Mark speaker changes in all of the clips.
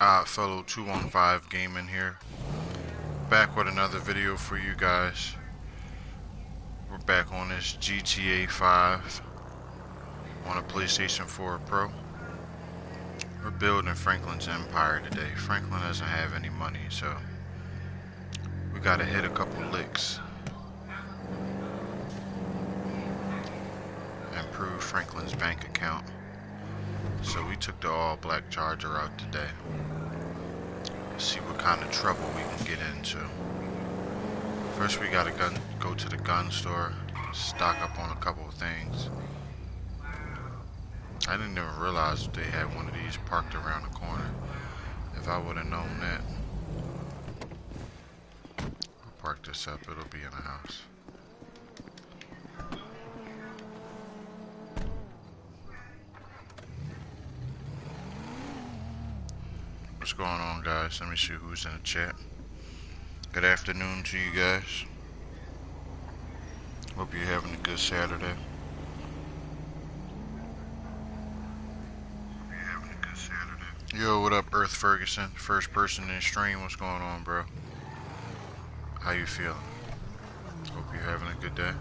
Speaker 1: Fellow 215 Gaming here, back with another video for you guys. We're back on this GTA 5 on a PlayStation 4 Pro. We're building Franklin's empire today. Franklin doesn't have any money, so we gotta hit a couple licks. Improve Franklin's bank account. So we took the all-black Charger out today. See what kind of trouble we can get into. First we gotta go to the gun store, stock up on a couple of things. I didn't even realize they had one of these parked around the corner. If I would have known that. We'll park this up, it'll be in the house. What's going on, guys? Let me see who's in the chat. Good afternoon to you guys. Hope you're having a good Saturday. Yo, what up, Earth Ferguson? First person in the stream. What's going on, bro? How you feeling? Hope you're having a good day.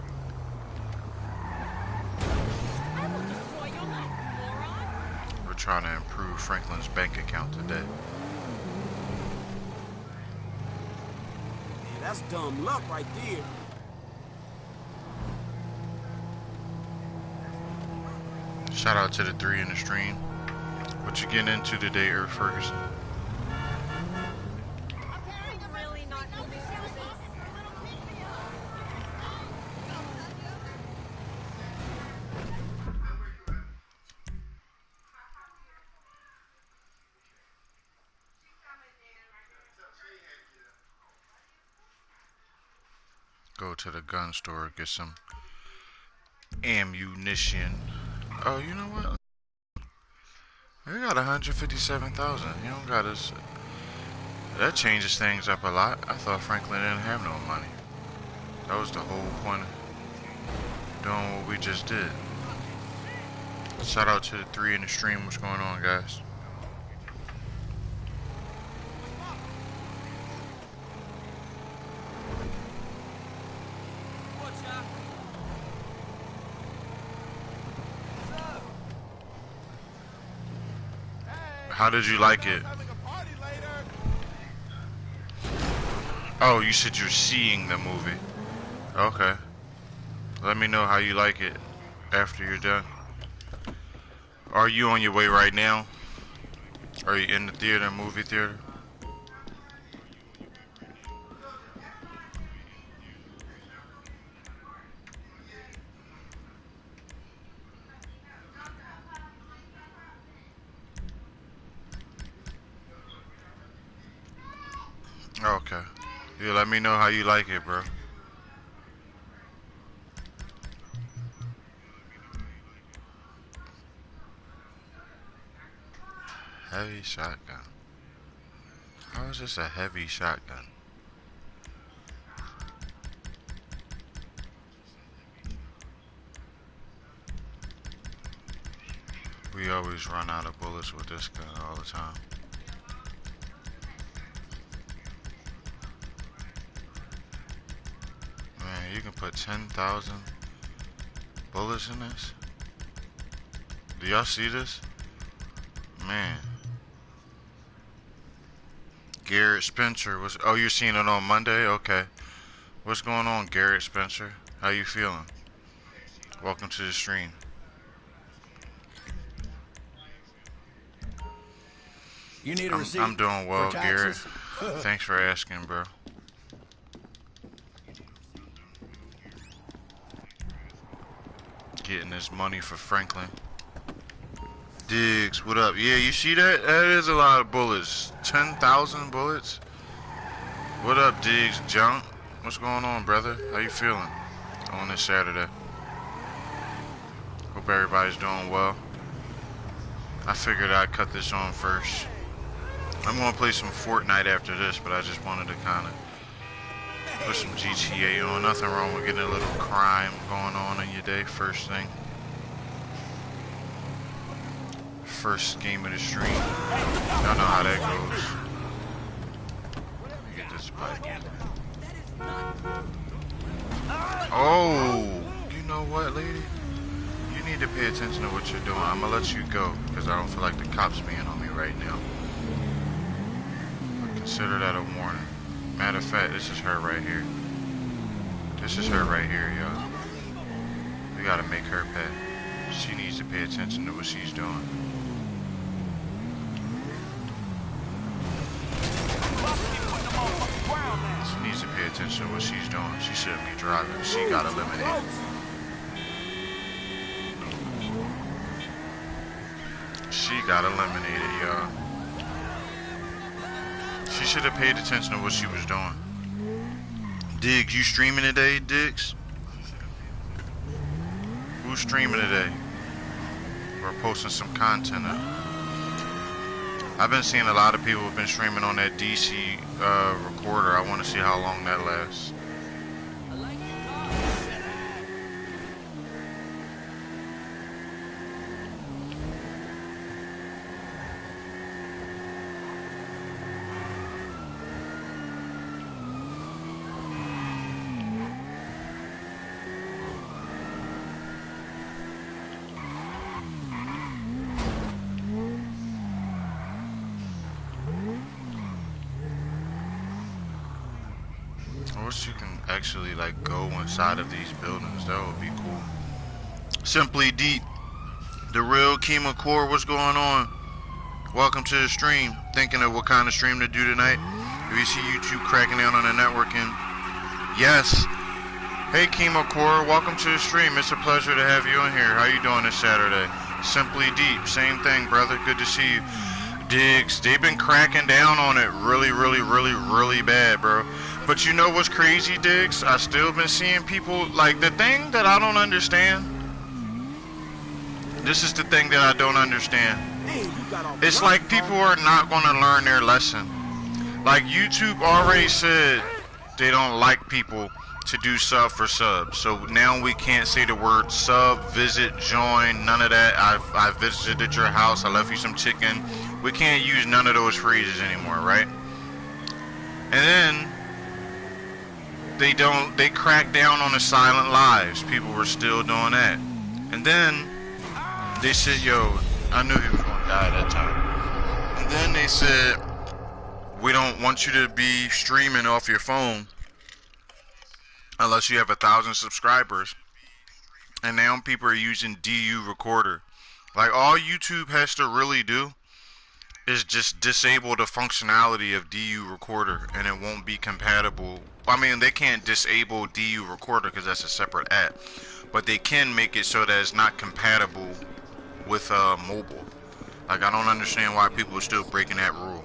Speaker 1: We're trying to improve Franklin's bank account today.
Speaker 2: Man, that's dumb luck right there.
Speaker 1: Shout out to the 3 in the stream. What you getting into today, Earth Ferguson? Go to the gun store, get some ammunition. Oh, you know what? We got 157,000. You don't got us. That changes things up a lot. I thought Franklin didn't have no money. That was the whole point of doing what we just did. Shout out to the 3 in the stream. What's going on, guys? How did you like it? Oh, you said you're seeing the movie. Okay. Let me know how you like it after you're done. Are you on your way right now? Are you in the theater, movie theater? Okay. Yeah, let me know how you like it, bro. Heavy shotgun. How is this a heavy shotgun? We always run out of bullets with this gun all the time. Man, you can put 10,000 bullets in this? Do y'all see this? Man. Garrett Spencer was. Oh, you're seeing it on Monday? Okay. What's going on, Garrett Spencer? How you feeling? Welcome to the stream.
Speaker 3: You need a receipt.
Speaker 1: I'm doing well, Garrett. Thanks for asking, bro. Getting this money for Franklin. Diggs, what up? Yeah, you see that? That is a lot of bullets. 10,000 bullets? What up, Diggs? Junk? What's going on, brother? How you feeling on this Saturday? Hope everybody's doing well. I figured I'd cut this on first. I'm gonna play some Fortnite after this, but I just wanted to kind of put some GTA on. Nothing wrong with getting a little crime going on in your day first thing. first game of the stream. Y'all know how that goes. Let me get this bike. Oh, you know what, lady? You need to pay attention to what you're doing. I'm gonna let you go because I don't feel like the cops being on me right now. But consider that a warning. Matter of fact, this is her right here. This is her right here, y'all. We gotta make her pay. She needs to pay attention to what she's doing. She needs to pay attention to what she's doing. She shouldn't be driving. She got eliminated. She got eliminated, y'all. She should have paid attention to what she was doing. Diggs, you streaming today, Diggs? Who's streaming today? We're posting some content up. I've been seeing a lot of people have been streaming on that DC recorder. I want to see how long that lasts. I wish you can actually like go inside of these buildings. That would be cool. Simply Deep, the real Kima Core, what's going on? Welcome to the stream. Thinking of what kind of stream to do tonight? Do you see YouTube cracking down on the networking? Yes. Hey Kima Core, welcome to the stream. It's a pleasure to have you in here. How you doing this Saturday? Simply Deep, same thing, brother. Good to see you. Diggs, they've been cracking down on it really bad, bro. But you know what's crazy, Diggs? I still been seeing people, like, the thing that I don't understand. This is the thing that I don't understand. It's like people are not going to learn their lesson. Like, YouTube already said they don't like people to do sub for sub. So now we can't say the word sub, visit, join, none of that. I visited your house, I left you some chicken. We can't use none of those phrases anymore, right? And then they crack down on the silent lives. People were still doing that. And then they said, yo, I knew he was gonna die that time. And then they said, we don't want you to be streaming off your phone unless you have 1,000 subscribers. And now people are using DU Recorder. Like, all YouTube has to really do is just disable the functionality of DU Recorder, and it won't be compatible. I mean, they can't disable DU Recorder because that's a separate app, but they can make it so that it's not compatible with mobile. Like, I don't understand why people are still breaking that rule.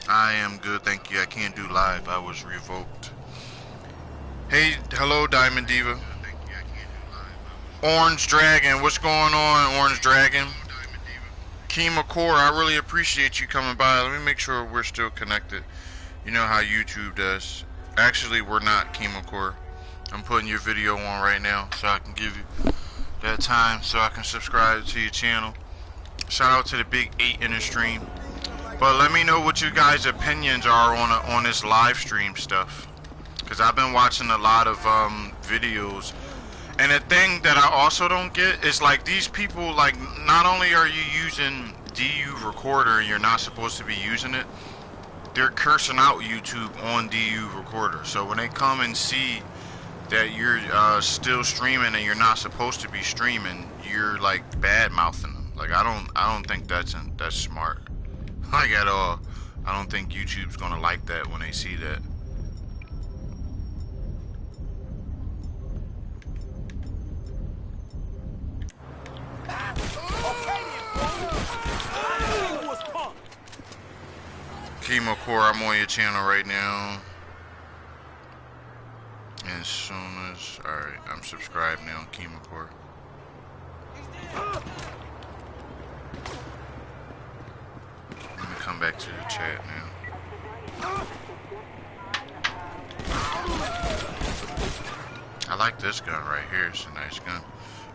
Speaker 1: I am good, thank you. I can't do live. I was revoked. Hey, hello, Diamond Diva. Orange Dragon, what's going on, Orange Dragon? Kima Core, I really appreciate you coming by. Let me make sure we're still connected. You know how YouTube does. Actually, we're not, Kima Core. I'm putting your video on right now so I can give you that time so I can subscribe to your channel. Shout out to the big 8 in the stream. But let me know what you guys' opinions are on this live stream stuff. Because I've been watching a lot of videos. And the thing that I also don't get is, like, these people, like, not only are you using DU Recorder and you're not supposed to be using it, they're cursing out YouTube on DU Recorder. So when they come and see that you're still streaming and you're not supposed to be streaming, you're, like, bad-mouthing them. Like, I don't think that's smart. Like, at all. I don't think YouTube's gonna like that when they see that. Kimo Core, I'm on your channel right now. As soon as, alright, I'm subscribed now, Kimo Core. Let me come back to the chat now. I like this gun right here, it's a nice gun.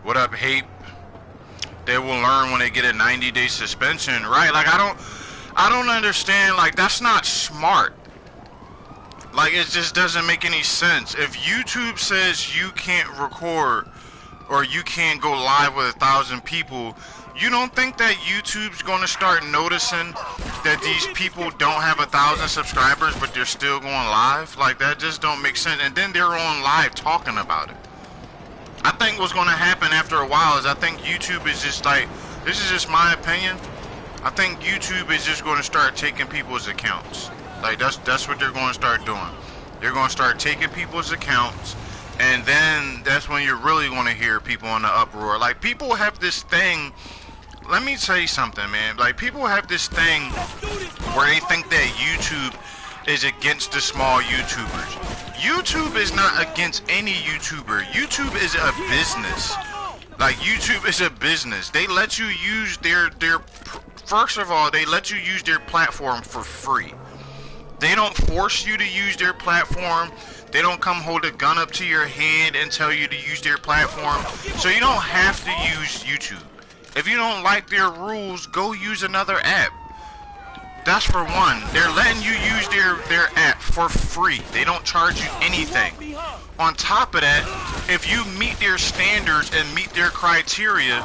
Speaker 1: What up, Hape? They will learn when they get a 90-day suspension, right? Like, I don't understand. Like, that's not smart. Like, it just doesn't make any sense. If YouTube says you can't record or you can't go live with 1,000 people, you don't think that YouTube's going to start noticing that these people don't have 1,000 subscribers but they're still going live? Like, that just don't make sense. And then they're on live talking about it. I think what's going to happen after a while is I think YouTube is just like, this is just my opinion, I think YouTube is just going to start taking people's accounts. Like, that's what they're going to start doing. They're going to start taking people's accounts, and then that's when you're really going to hear people in the uproar. Like, people have this thing, let me tell you something, man. Like, people have this thing where they think that YouTube is against the small YouTubers. YouTube is not against any YouTuber. YouTube is a business. Like, YouTube is a business. They let you use their first of all, they let you use their platform for free. They don't force you to use their platform. They don't come hold a gun up to your head and tell you to use their platform. So you don't have to use YouTube. If you don't like their rules, go use another app. That's for one. They're letting you use their app for free. They don't charge you anything. On top of that, if you meet their standards and meet their criteria,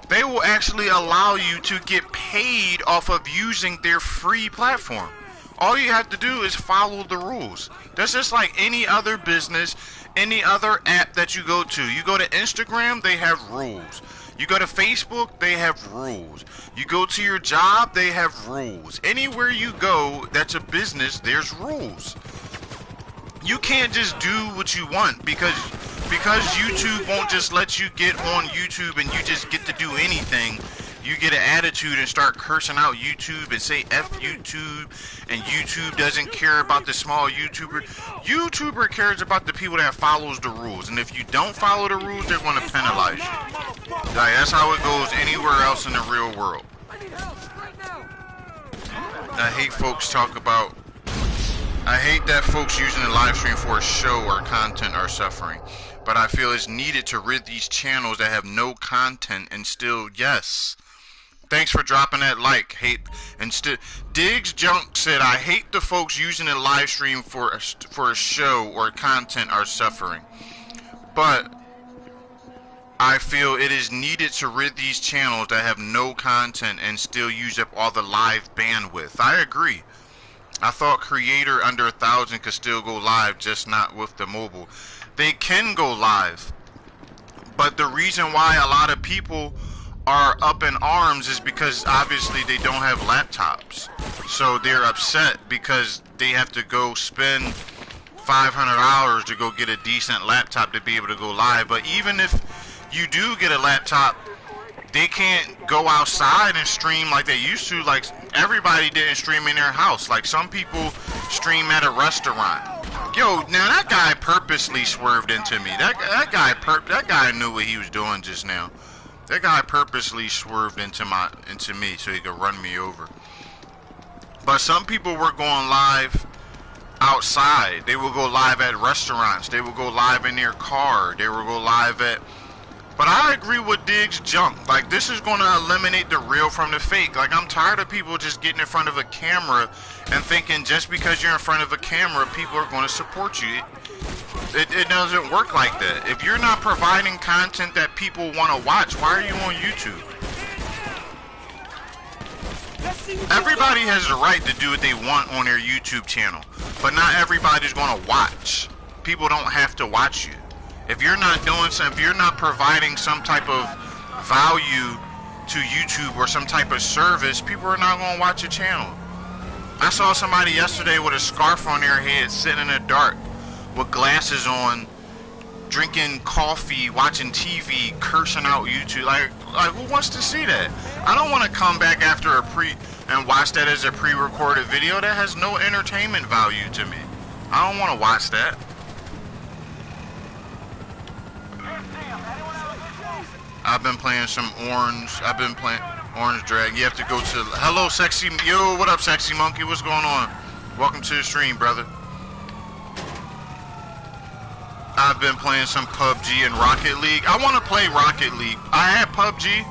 Speaker 1: they will actually allow you to get paid off of using their free platform. All you have to do is follow the rules. That's just like any other business, any other app that you go to. You go to Instagram, they have rules. You go to Facebook, they have rules. You go to your job, they have rules. Anywhere you go that's a business, there's rules. You can't just do what you want because YouTube won't just let you get on YouTube and you just get to do anything. You get an attitude and start cursing out YouTube and say F YouTube, and YouTube doesn't care about the small YouTuber. YouTuber cares about the people that follows the rules, and if you don't follow the rules, they're going to penalize you. Like, that's how it goes anywhere else in the real world. I hate folks talk about, I hate that folks using the live stream for a show or content are suffering. But I feel it's needed to rid these channels that have no content and still, yes. Thanks for dropping that like. Hate and still. Diggs Junk said, I hate the folks using the live stream for a show or content are suffering. But I feel it is needed to rid these channels that have no content and still use up all the live bandwidth. I agree. I thought creator under 1,000 could still go live, just not with the mobile. They can go live, but the reason why a lot of people are up in arms is because obviously they don't have laptops. So they're upset because they have to go spend $500 to go get a decent laptop to be able to go live. But even if you do get a laptop, they can't go outside and stream like they used to. Like, everybody didn't stream in their house. Like, some people stream at a restaurant. Yo, now that guy purposely swerved into me. That guy knew what he was doing just now. That guy purposely swerved into me so he could run me over. But some people were going live outside. They will go live at restaurants. They will go live in their car. They will go live at... But I agree with Diggs Junk. Like, this is going to eliminate the real from the fake. Like, I'm tired of people just getting in front of a camera and thinking just because you're in front of a camera, people are going to support you. It doesn't work like that. If you're not providing content that people want to watch, why are you on YouTube? Everybody has the right to do what they want on their YouTube channel, but not everybody's going to watch. People don't have to watch you. If you're not doing something, if you're not providing some type of value to YouTube or some type of service, people are not going to watch your channel. I saw somebody yesterday with a scarf on their head sitting in the dark with glasses on, drinking coffee, watching TV, cursing out YouTube. Like who wants to see that? I don't want to come back after and watch that as a pre-recorded video. That has no entertainment value to me. I don't want to watch that. I've been playing some Orange. I've been playing Orange Drag. You have to go to... Hello, Sexy... Yo, what up, Sexy Monkey? What's going on? Welcome to the stream, brother. I've been playing some PUBG and Rocket League. I want to play Rocket League. I had PUBG,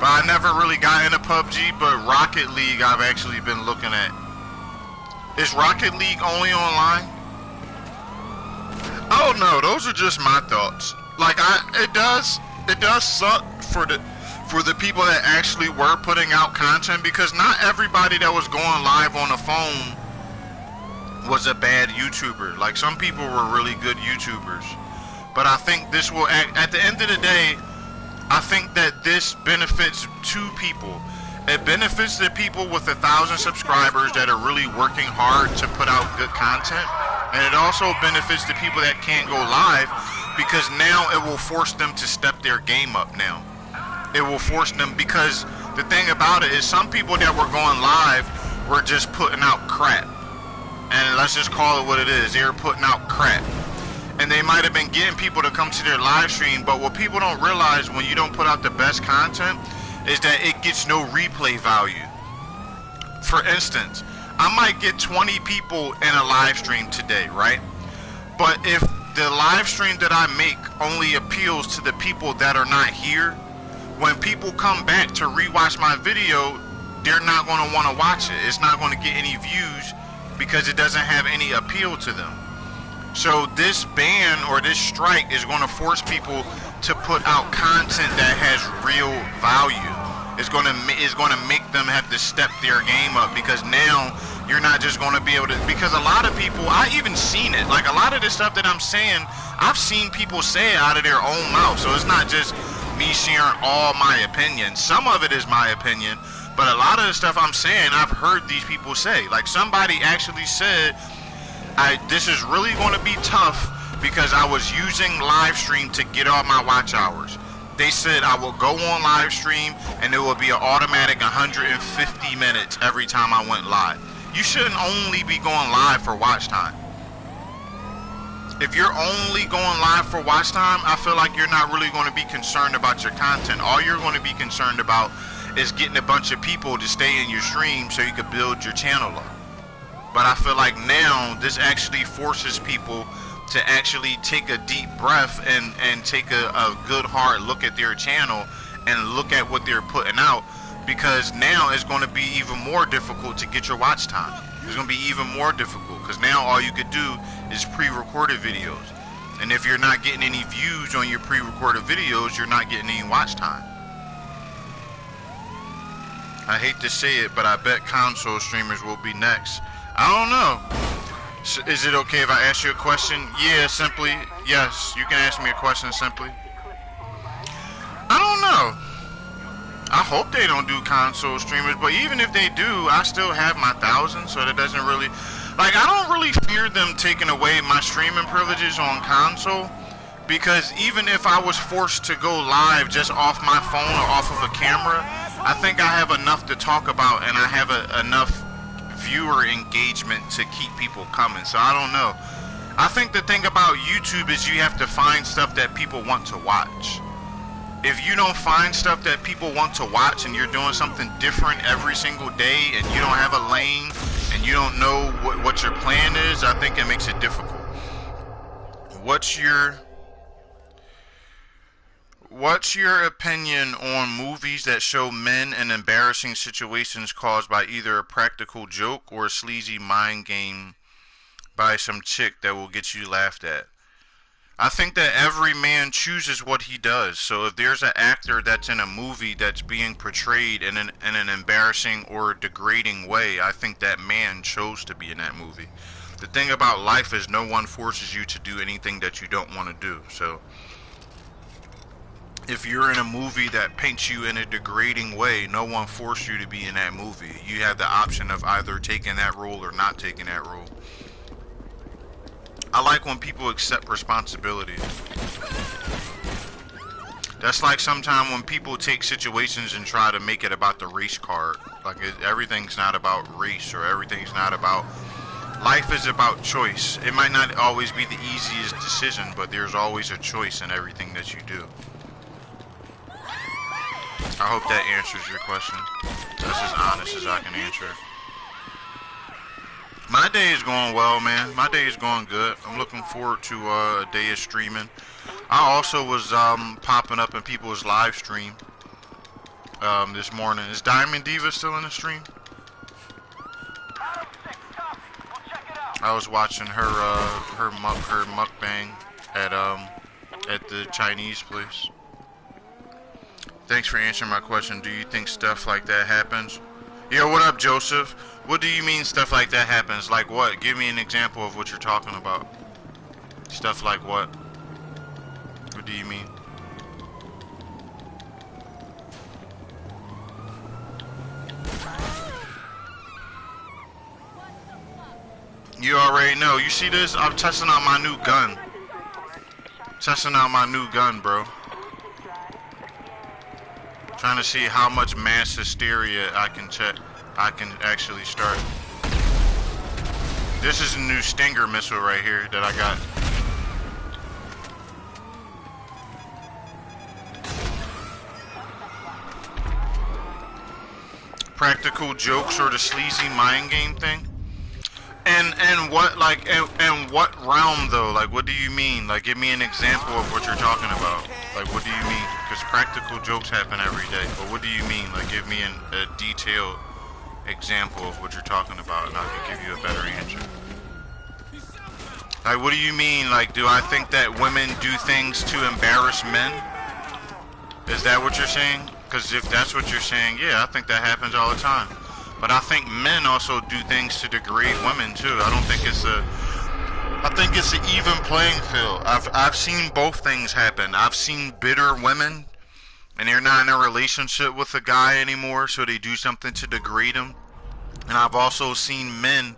Speaker 1: But I never really got into PUBG, but Rocket League I've actually been looking at. Is Rocket League only online? Oh no, those are just my thoughts. Like it does suck for the people that actually were putting out content, because not everybody that was going live on the phone was a bad YouTuber. Like, some people were really good YouTubers. But I think this will, at the end of the day, I think that this benefits two people. It benefits the people with 1,000 subscribers that are really working hard to put out good content. And it also benefits the people that can't go live, because now it will force them to step their game up now. It will force them, because the thing about it is some people that were going live were just putting out crap. And let's just call it what it is. They were putting out crap. And they might have been getting people to come to their live stream, but what people don't realize when you don't put out the best content is that it gets no replay value. For instance, I might get 20 people in a live stream today, right? But if the live stream that I make only appeals to the people that are not here, when people come back to rewatch my video, they're not going to want to watch it. It's not going to get any views because it doesn't have any appeal to them. So this ban or this strike is going to force people to put out content that has real value. It's going to make them have to step their game up, because now you're not just going to be able to, because a lot of people, I even seen it, like a lot of this stuff that I'm saying, I've seen people say it out of their own mouth. So it's not just me sharing all my opinions. Some of it is my opinion, but a lot of the stuff I'm saying, I've heard these people say. Like, somebody actually said, this is really going to be tough because I was using live stream to get all my watch hours. They said I will go on live stream and it will be an automatic 150 minutes every time I went live. You shouldn't only be going live for watch time. If you're only going live for watch time, I feel like you're not really going to be concerned about your content. All you're going to be concerned about is getting a bunch of people to stay in your stream so you can build your channel up. But I feel like now this actually forces people to actually take a deep breath and take a good hard look at their channel and look at what they're putting out, because now it's going to be even more difficult to get your watch time. It's going to be even more difficult because now all you could do is pre-recorded videos. And if you're not getting any views on your pre-recorded videos, you're not getting any watch time. I hate to say it, but I bet console streamers will be next. I don't know. Is it okay if I ask you a question? Yeah, simply. Yes, you can ask me a question simply. I don't know. I hope they don't do console streamers, but even if they do, I still have my 1,000, so that doesn't really... Like, I don't really fear them taking away my streaming privileges on console, because even if I was forced to go live just off my phone or off of a camera, I think I have enough to talk about, and I have enough viewer engagement to keep people coming. So I don't know. I think the thing about YouTube is you have to find stuff that people want to watch. If you don't find stuff that people want to watch and you're doing something different every single day and you don't have a lane and you don't know what your plan is, I think it makes it difficult. What's your opinion on movies that show men in embarrassing situations caused by either a practical joke or a sleazy mind game by some chick that will get you laughed at? I think that every man chooses what he does. So if there's an actor that's in a movie that's being portrayed in an embarrassing or degrading way, I think that man chose to be in that movie. The thing about life is no one forces you to do anything that you don't want to do. So if you're in a movie that paints you in a degrading way, no one forced you to be in that movie. You have the option of either taking that role or not taking that role. I like when people accept responsibility. That's like sometimes when people take situations and try to make it about the race card. Like everything's not about race, or everything's not about... Life is about choice. It might not always be the easiest decision, but there's always a choice in everything that you do. I hope that answers your question. That's as honest as I can answer it. My day is going well, man. My day is going good. I'm looking forward to a day of streaming. I also was popping up in people's live stream. this morning. Is Diamond Diva still in the stream? I was watching her mukbang at the Chinese place. Thanks for answering my question. Do you think stuff like that happens? Yo, what up, Joseph? What do you mean stuff like that happens? Like what? Give me an example of what you're talking about. Stuff like what? What do you mean? You already know. You see this? I'm testing out my new gun. Testing out my new gun, bro. Trying to see how much mass hysteria I can actually start. This is a new Stinger missile right here that I got. Practical jokes or the sleazy mind game thing? And what, like, and what realm though? Like, what do you mean? Like, give me an example of what you're talking about. Like, what do you mean? Because practical jokes happen every day. But what do you mean? Like, give me a detailed example of what you're talking about, and I can give you a better answer. Like, what do you mean? Like, do I think that women do things to embarrass men? Is that what you're saying? Because if that's what you're saying, yeah, I think that happens all the time. But I think men also do things to degrade women too. I don't think it's a. I think it's an even playing field. I've seen both things happen. I've seen bitter women, and they're not in a relationship with a guy anymore, so they do something to degrade him. And I've also seen men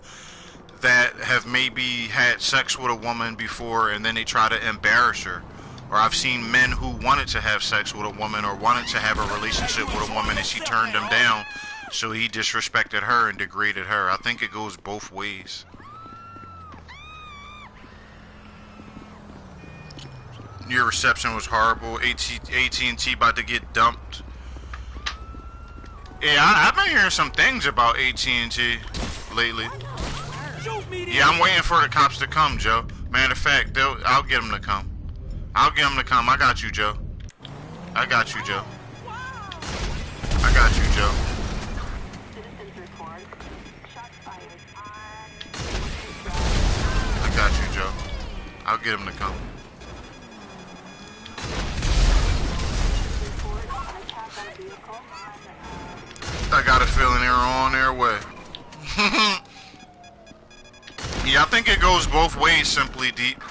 Speaker 1: that have maybe had sex with a woman before, and then they try to embarrass her. Or I've seen men who wanted to have sex with a woman or wanted to have a relationship with a woman, and she turned them down. So he disrespected her and degraded her. I think it goes both ways. Your reception was horrible. AT&T about to get dumped. Yeah, I've been hearing some things about AT&T lately. Yeah, I'm waiting for the cops to come, Joe. Matter of fact, I'll get them to come. I'll get them to come. I got you, Joe. I got you, Joe. I got you, Joe. I got you, Joe. I'll get him to come. I got a feeling they're on their way. Yeah, I think it goes both ways, Simply Deep.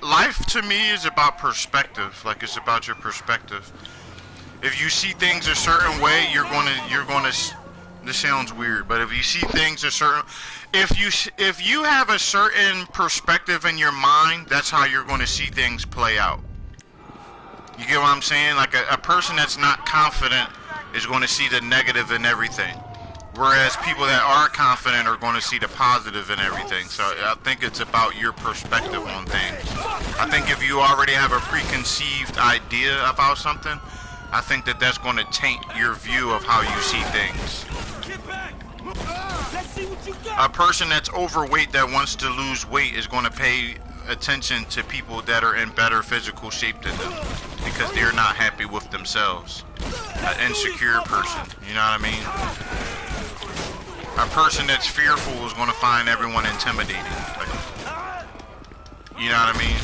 Speaker 1: Life to me is about perspective. Like, it's about your perspective. If you see things a certain way, you're gonna. This sounds weird, but if you see things a certain, if you have a certain perspective in your mind, that's how you're going to see things play out. You get what I'm saying? Like a person that's not confident is going to see the negative in everything, whereas people that are confident are going to see the positive in everything. So I think it's about your perspective on things. I think if you already have a preconceived idea about something, I think that that's going to taint your view of how you see things. A person that's overweight that wants to lose weight is going to pay attention to people that are in better physical shape than them because they're not happy with themselves. An insecure person, you know what I mean? A person that's fearful is going to find everyone intimidating. Like, you know what I mean?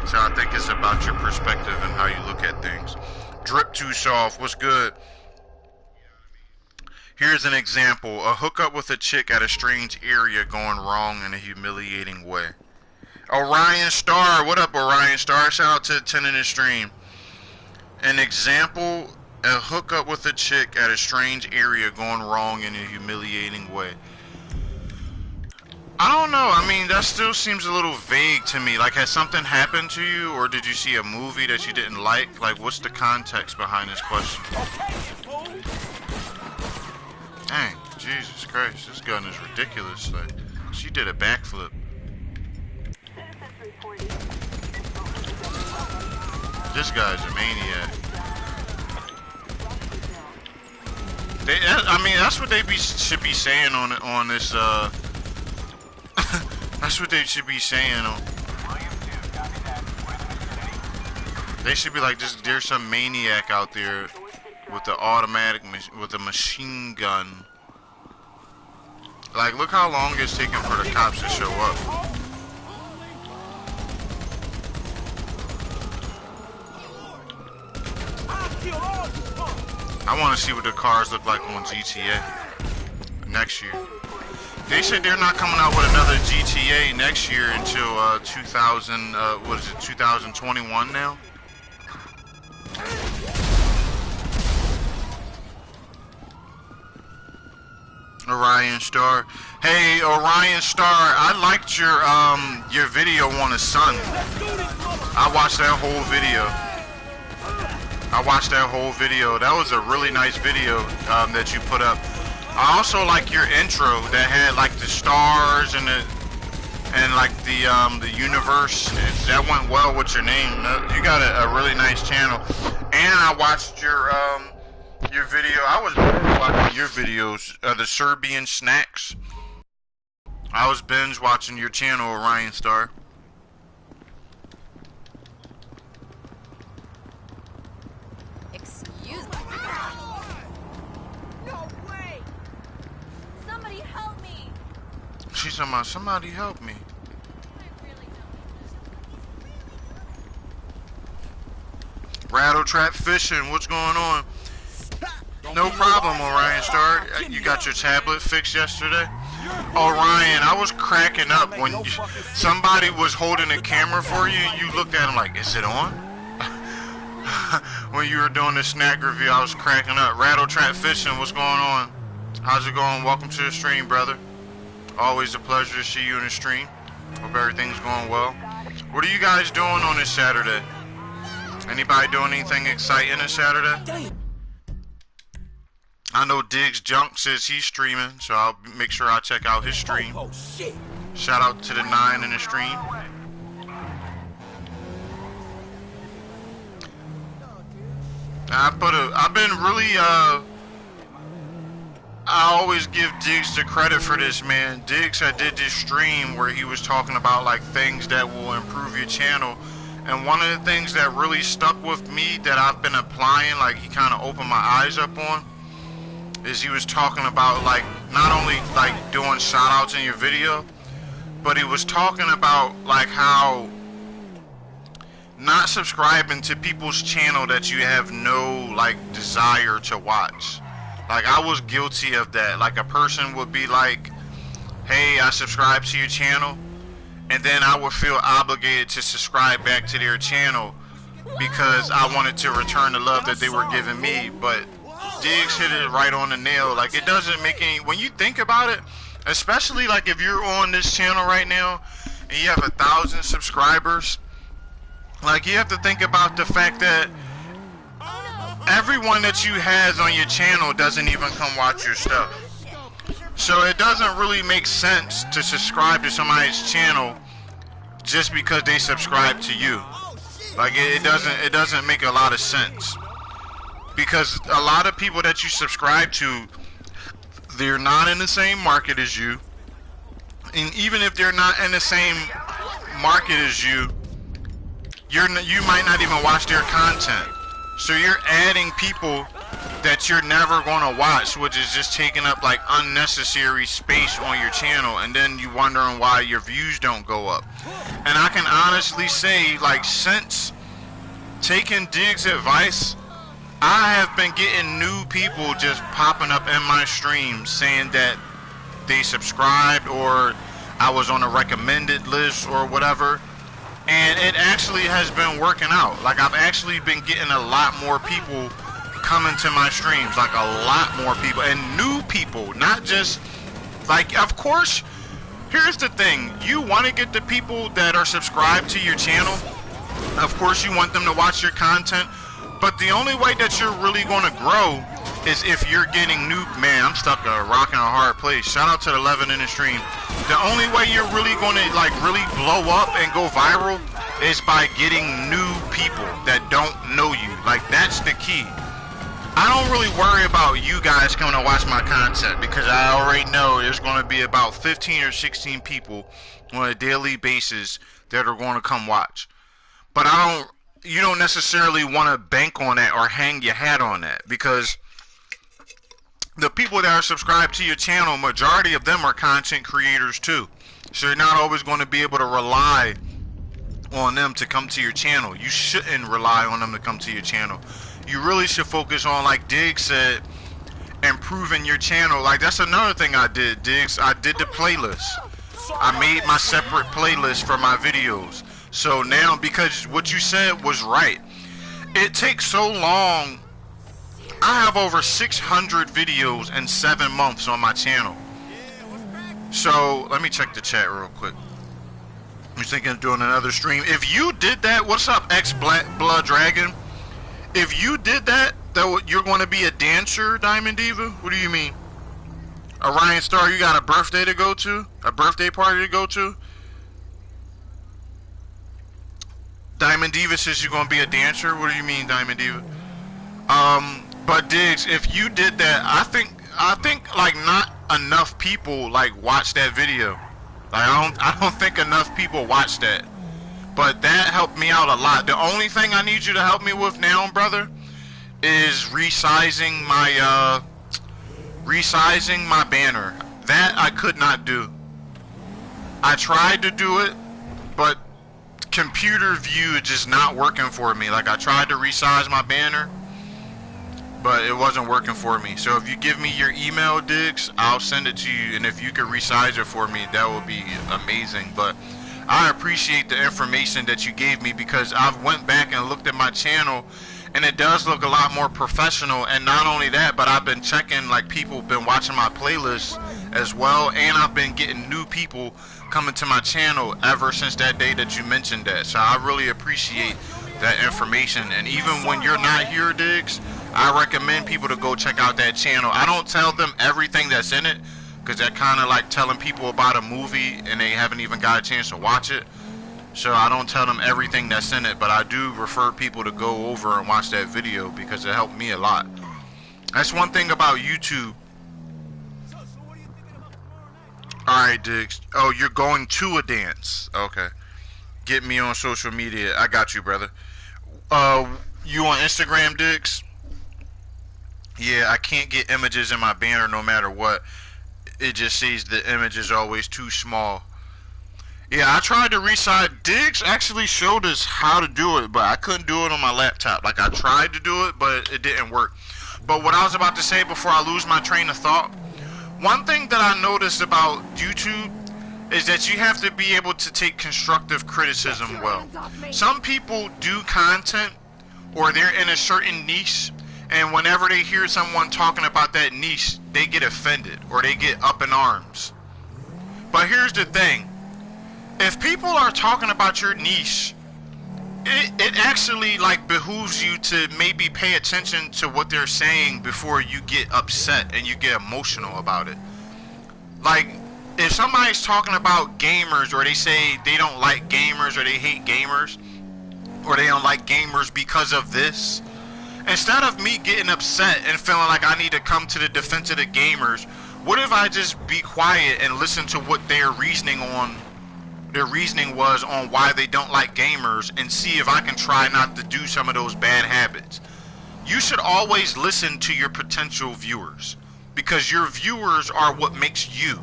Speaker 1: So I think it's about your perspective and how you look at things. Drip Too Soft, what's good? Here's an example. A hookup with a chick at a strange area going wrong in a humiliating way. Orion Star, what up Orion Star? Shout out to 10 in the stream. An example, a hookup with a chick at a strange area going wrong in a humiliating way. I don't know. I mean, that still seems a little vague to me. Like, has something happened to you, or did you see a movie that you didn't like? Like, what's the context behind this question? Dang, Jesus Christ, this gun is ridiculous. Like, she did a backflip. This guy's a maniac. I mean, that's what they should be saying on this. That's what they should be saying. They should be like, there's some maniac out there with the automatic, with the machine gun. Like, look how long it's taking for the cops to show up. I want to see what the cars look like on GTA next year. They said they're not coming out with another GTA next year until 2021 now? Orion Star. Hey, Orion Star, I liked your video on the sun. I watched that whole video. That was a really nice video that you put up. I also like your intro that had like the stars and like the universe. That went well with your name. You got a really nice channel. And I watched your video. I was watching your videos, the Serbian snacks. I was binge watching your channel, Orion Star.
Speaker 4: Excuse me. No way! Somebody help me!
Speaker 1: She's talking about somebody help me. Rattle Trap Fishing, what's going on? No problem, Orion Star. You got your tablet fixed yesterday? Orion, I was cracking up when somebody was holding a camera for you and you looked at him like, is it on? When you were doing the snack review, I was cracking up. Rattle Trap Fishing, what's going on? How's it going? Welcome to the stream, brother. Always a pleasure to see you in the stream. Hope everything's going well. What are you guys doing on this Saturday? Anybody doing anything exciting this Saturday? I know Diggs Junk says he's streaming, so I'll make sure I check out his stream. Shout out to the 9 in the stream. I've been really, I always give Diggs the credit for this, man. Diggs, I did this stream where he was talking about like things that will improve your channel. And one of the things that really stuck with me that I've been applying, like he kind of opened my eyes up on, is he was talking about like not only like doing shout outs in your video, but he was talking about like how not subscribing to people's channel that you have no like desire to watch. Like I was guilty of that. Like a person would be like, hey, I subscribe to your channel, and then I would feel obligated to subscribe back to their channel because I wanted to return the love that they were giving me. But Diggs hit it right on the nail. Like it doesn't make any, when you think about it, especially like if you're on this channel right now and you have 1,000 subscribers, like you have to think about the fact that everyone that you has on your channel doesn't even come watch your stuff. So it doesn't really make sense to subscribe to somebody's channel just because they subscribe to you. Like it doesn't make a lot of sense. Because a lot of people that you subscribe to, they're not in the same market as you. And even if they're not in the same market as you, you might not even watch their content. So you're adding people that you're never going to watch, which is just taking up like unnecessary space on your channel, and then you wondering why your views don't go up. And I can honestly say, like, since taking Diggs' advice, I have been getting new people just popping up in my streams saying that they subscribed or I was on a recommended list or whatever. And it actually has been working out. Like I've actually been getting a lot more people coming to my streams, like a lot more people, and new people, not just like, of course, here's the thing, you want to get the people that are subscribed to your channel, of course you want them to watch your content, but the only way that you're really going to grow is if you're getting new, man, I'm stuck a rock in a hard place. Shout out to the 11 in the stream. The only way you're really going to like really blow up and go viral is by getting new people that don't know you. Like that's the key. I don't really worry about you guys coming to watch my content because I already know there's going to be about 15 or 16 people on a daily basis that are going to come watch. But I don't, necessarily want to bank on that or hang your hat on that, because the people that are subscribed to your channel, majority of them are content creators too. So you're not always going to be able to rely on them to come to your channel. You shouldn't rely on them to come to your channel. You really should focus on, like Diggs said, improving your channel. Like, that's another thing I did, Diggs. I did the playlist. I made my separate playlist for my videos. So now, because what you said was right, it takes so long. I have over 600 videos in 7 months on my channel. So let me check the chat real quick. I'm thinking of doing another stream. If you did that, what's up, Blood Dragon? If you did that, you're going to be a dancer, Diamond Diva? What do you mean? Orion Star, you got a birthday to go to? A birthday party to go to? Diamond Diva says you're going to be a dancer? What do you mean, Diamond Diva? But Diggs, if you did that, I think like not enough people like watch that video. Like I don't think enough people watch that. But that helped me out a lot. The only thing I need you to help me with now, brother, is resizing my banner. That I could not do. I tried to do it, but computer view is just not working for me. Like, I tried to resize my banner, but it wasn't working for me. So if you give me your email, Diggs, I'll send it to you, and if you could resize it for me, that would be amazing. But I appreciate the information that you gave me, because I've went back and looked at my channel, and it does look a lot more professional. And not only that, but I've been checking, like, people have been watching my playlists as well, and I've been getting new people coming to my channel ever since that day that you mentioned that. So I really appreciate that information. And even when you're not here, Diggs, I recommend people to go check out that channel. I don't tell them everything that's in it, because that kind of like telling people about a movie and they haven't even got a chance to watch it. So I don't tell them everything that's in it, but I do refer people to go over and watch that video, because it helped me a lot. That's one thing about YouTube. Alright, Diggs. Oh, you're going to a dance. Okay. Get me on social media. I got you, brother. You on Instagram, Diggs? Yeah, I can't get images in my banner no matter what. It just says the image is always too small. Yeah, I tried to resize. Diggs actually showed us how to do it, but I couldn't do it on my laptop. Like, I tried to do it, but it didn't work. But what I was about to say before I lose my train of thought, one thing that I noticed about YouTube is that you have to be able to take constructive criticism well. Some people do content, or they're in a certain niche, and whenever they hear someone talking about that niche, they get offended, or they get up in arms. But here's the thing. If people are talking about your niche, it actually like behooves you to maybe pay attention to what they're saying before you get upset and you get emotional about it. Like, if somebody's talking about gamers, or they say they don't like gamers, or they hate gamers, or they don't like gamers because of this, instead of me getting upset and feeling like I need to come to the defense of the gamers, what if I just be quiet and listen to what their reasoning was on why they don't like gamers, and see if I can try not to do some of those bad habits. You should always listen to your potential viewers, because your viewers are what makes you.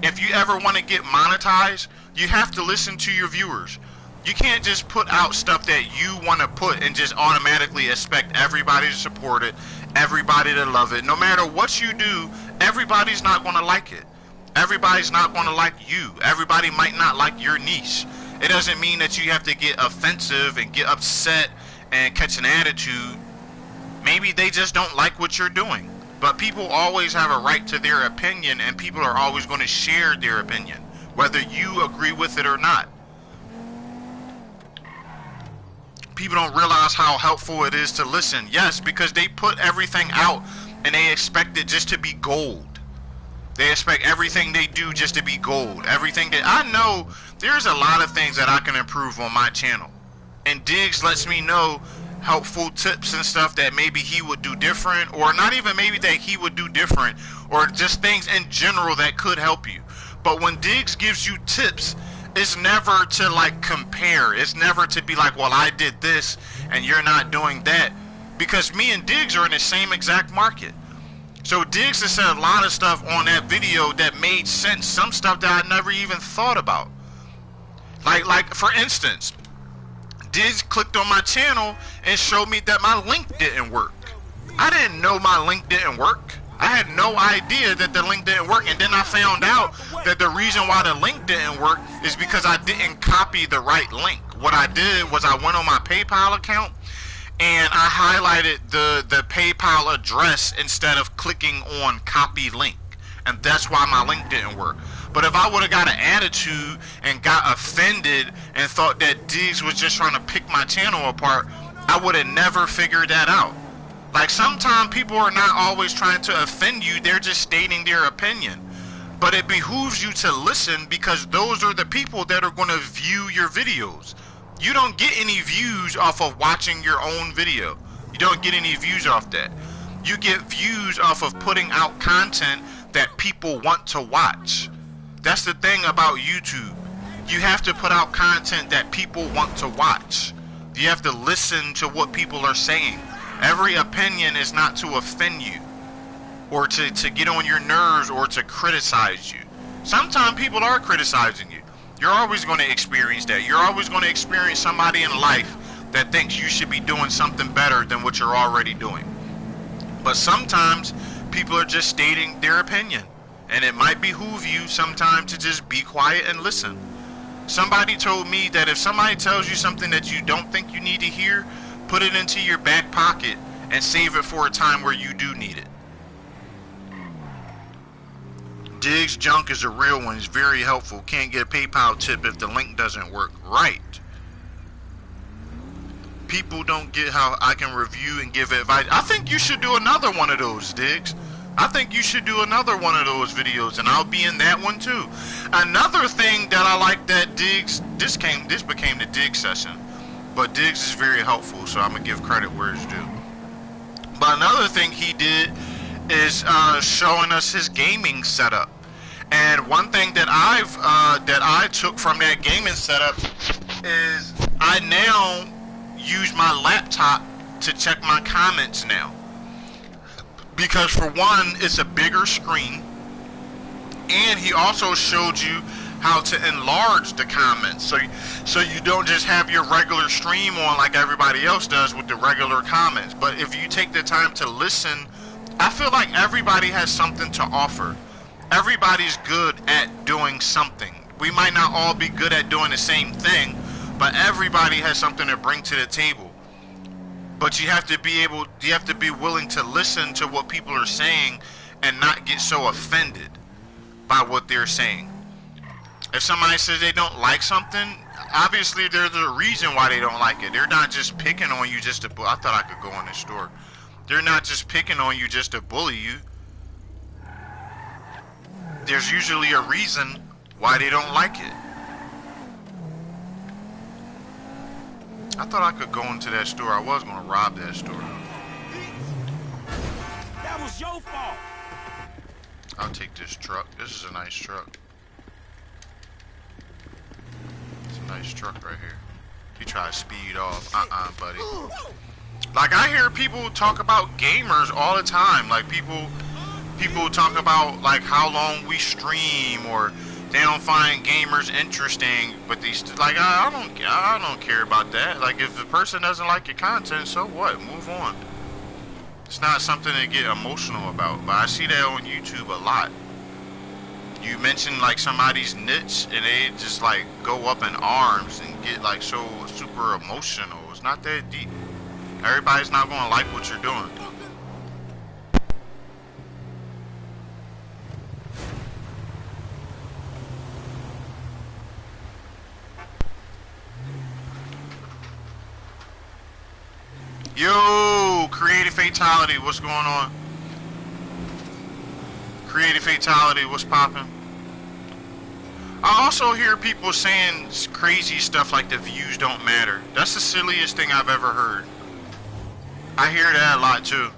Speaker 1: If you ever want to get monetized, you have to listen to your viewers. You can't just put out stuff that you want to put and just automatically expect everybody to support it, everybody to love it. No matter what you do, everybody's not going to like it. Everybody's not going to like you. Everybody might not like your niche. It doesn't mean that you have to get offensive and get upset and catch an attitude. Maybe they just don't like what you're doing. But people always have a right to their opinion, and people are always going to share their opinion, whether you agree with it or not. People don't realize how helpful it is to listen. Yes, because they put everything out and they expect it just to be gold. They expect everything they do just to be gold. Everything that I know, there's a lot of things that I can improve on my channel. And Diggs lets me know helpful tips and stuff that maybe he would do different, or not even maybe that he would do different, or just things in general that could help you. But when Diggs gives you tips, it's never to like compare. It's never to be like, well, I did this and you're not doing that, because me and Diggs are in the same exact market. So Diggs has said a lot of stuff on that video that made sense. Some stuff that I never even thought about. Like for instance, Diggs clicked on my channel and showed me that my link didn't work. I didn't know my link didn't work. I had no idea that the link didn't work, and then I found out that the reason why the link didn't work is because I didn't copy the right link. What I did was I went on my PayPal account and I highlighted the PayPal address instead of clicking on copy link, and that's why my link didn't work. But if I would have got an attitude and got offended and thought that Diggs was just trying to pick my channel apart, I would have never figured that out. Like, sometimes people are not always trying to offend you, they're just stating their opinion. But it behooves you to listen, because those are the people that are going to view your videos. You don't get any views off of watching your own video. You don't get any views off that. You get views off of putting out content that people want to watch. That's the thing about YouTube. You have to put out content that people want to watch. You have to listen to what people are saying. Every opinion is not to offend you, or to get on your nerves, or to criticize you. Sometimes people are criticizing you. You're always going to experience that. You're always going to experience somebody in life that thinks you should be doing something better than what you're already doing. But sometimes people are just stating their opinion, and it might behoove you sometimes to just be quiet and listen. Somebody told me that if somebody tells you something that you don't think you need to hear, put it into your back pocket and save it for a time where you do need it. Diggs junk is a real one. It's very helpful. Can't get a PayPal tip if the link doesn't work. Right. People don't get how I can review and give advice. I think you should do another one of those, Diggs. I think you should do another one of those videos, and I'll be in that one too. Another thing that I like that Diggs, this became the Diggs session, but Diggs is very helpful, so I'm gonna give credit where it's due. But another thing he did is showing us his gaming setup. And one thing that I took from that gaming setup is I now use my laptop to check my comments now. Because for one, it's a bigger screen, and he also showed you how to enlarge the comments, so you don't just have your regular stream on like everybody else does with the regular comments. But if you take the time to listen, I feel like everybody has something to offer. Everybody's good at doing something. We might not all be good at doing the same thing, but everybody has something to bring to the table. But you have to be willing to listen to what people are saying and not get so offended by what they're saying. If somebody says they don't like something, obviously there's a reason why they don't like it. They're not just picking on you just to I thought I could go in the store. They're not just picking on you just to bully you. There's usually a reason why they don't like it. I thought I could go into that store. I was going to rob that store.
Speaker 2: That was your fault.
Speaker 1: I'll take this truck. This is a nice truck. It's a nice truck right here. You try to speed off. Buddy. Like, I hear people talk about gamers all the time. Like, people talk about, like, how long we stream, or they don't find gamers interesting, but these, like, I don't care about that. Like, if the person doesn't like your content, so what? Move on. It's not something to get emotional about, but I see that on YouTube a lot. You mention like somebody's niche and they just like go up in arms and get like so super emotional. It's not that deep. Everybody's not gonna like what you're doing. Yo, Creative Fatality, what's going on? Creative Fatality, what's poppin'? I also hear people saying crazy stuff like the views don't matter. That's the silliest thing I've ever heard. I hear that a lot too.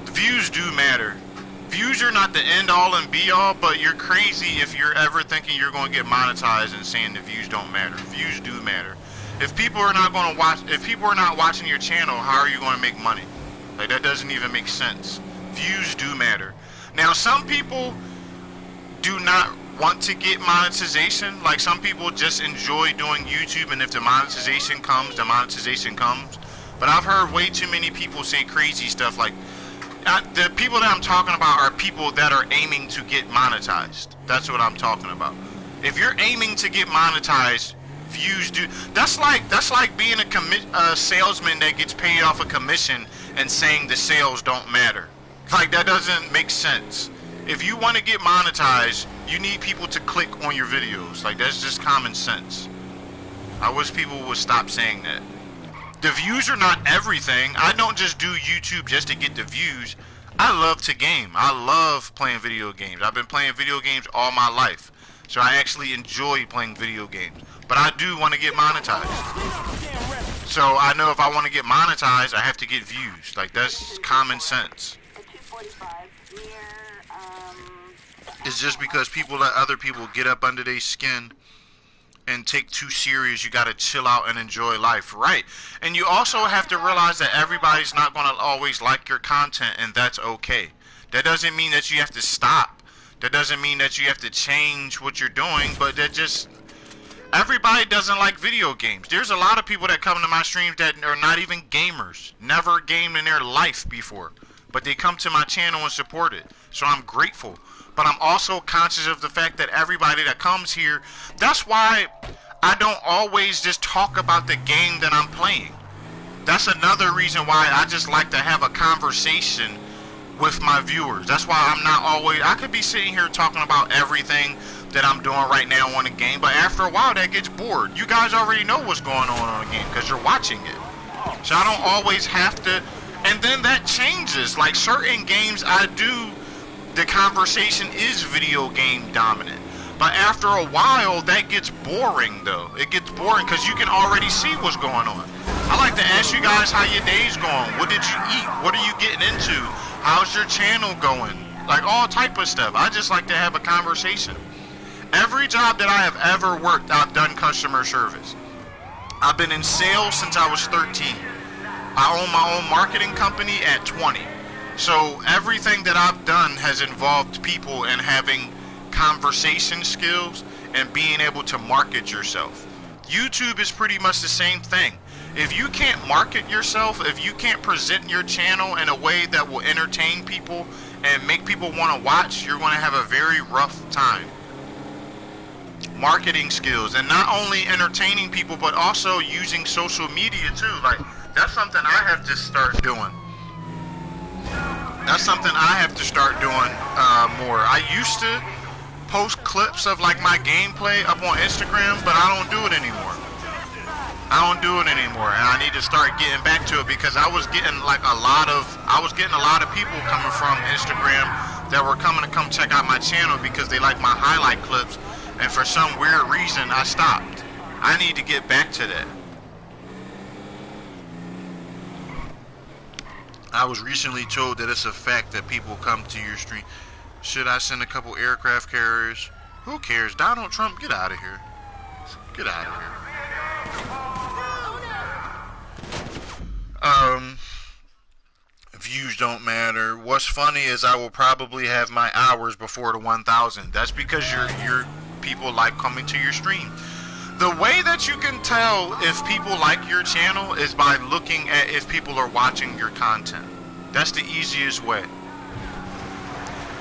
Speaker 1: The views do matter. views are not the end all and be all, but you're crazy if you're ever thinking you're going to get monetized and saying the views don't matter. Views do matter. If people are not going to watch, if people are not watching your channel, how are you going to make money? Like, that doesn't even make sense. Views do matter. Now, some people do not want to get monetization. Like, some people just enjoy doing YouTube, and if the monetization comes, the monetization comes. But I've heard way too many people say crazy stuff like, the people that I'm talking about are people that are aiming to get monetized. That's what I'm talking about. If you're aiming to get monetized, views do. That's like being a salesman that gets paid off a commission and saying the sales don't matter. Like, that doesn't make sense. If you want to get monetized, you need people to click on your videos. Like, that's just common sense. I wish people would stop saying that. The views are not everything. I don't just do YouTube just to get the views. I love to game. I love playing video games. I've been playing video games all my life. So I actually enjoy playing video games. But I do want to get monetized. So I know if I want to get monetized, I have to get views. Like, that's common sense. It's just because people let other people get up under their skin and take too serious. You gotta chill out and enjoy life, right? And you also have to realize that everybody's not gonna always like your content, and that's okay. That doesn't mean that you have to stop. That doesn't mean that you have to change what you're doing, but that just, everybody doesn't like video games. There's a lot of people that come to my streams that are not even gamers, never gamed in their life before, but they come to my channel and support it. So I'm grateful. But I'm also conscious of the fact that everybody that comes here, that's why I don't always just talk about the game that I'm playing. That's another reason why I just like to have a conversation with my viewers. That's why I'm not always, I could be sitting here talking about everything that I'm doing right now on the game, but after a while that gets bored. You guys already know what's going on the game because you're watching it. So I don't always have to, and then that changes. Like, certain games I do, the conversation is video game dominant. But after a while, that gets boring, though. It gets boring because you can already see what's going on. I like to ask you guys how your day's going. What did you eat? What are you getting into? How's your channel going? Like, all type of stuff. I just like to have a conversation. Every job that I have ever worked, I've done customer service. I've been in sales since I was 13. I own my own marketing company at 20. So everything that I've done has involved people and having conversation skills and being able to market yourself. YouTube is pretty much the same thing. If you can't market yourself, if you can't present your channel in a way that will entertain people and make people want to watch, you're going to have a very rough time. Marketing skills, and not only entertaining people, but also using social media too. Like, that's something I have to start doing. That's something I have to start doing more. I used to post clips of like my gameplay up on Instagram, but I don't do it anymore. I don't do it anymore, and I need to start getting back to it because I was getting like a lot of people coming from Instagram that were coming to come check out my channel because they like my highlight clips, and for some weird reason I stopped. I need to get back to that. I was recently told that it's a fact that people come to your stream. Should I send a couple aircraft carriers? Who cares? Donald Trump, get out of here. Get out of here. Views don't matter. What's funny is I will probably have my hours before the 1,000. That's because your people like coming to your stream. The way that you can tell if people like your channel is by looking at if people are watching your content. That's the easiest way.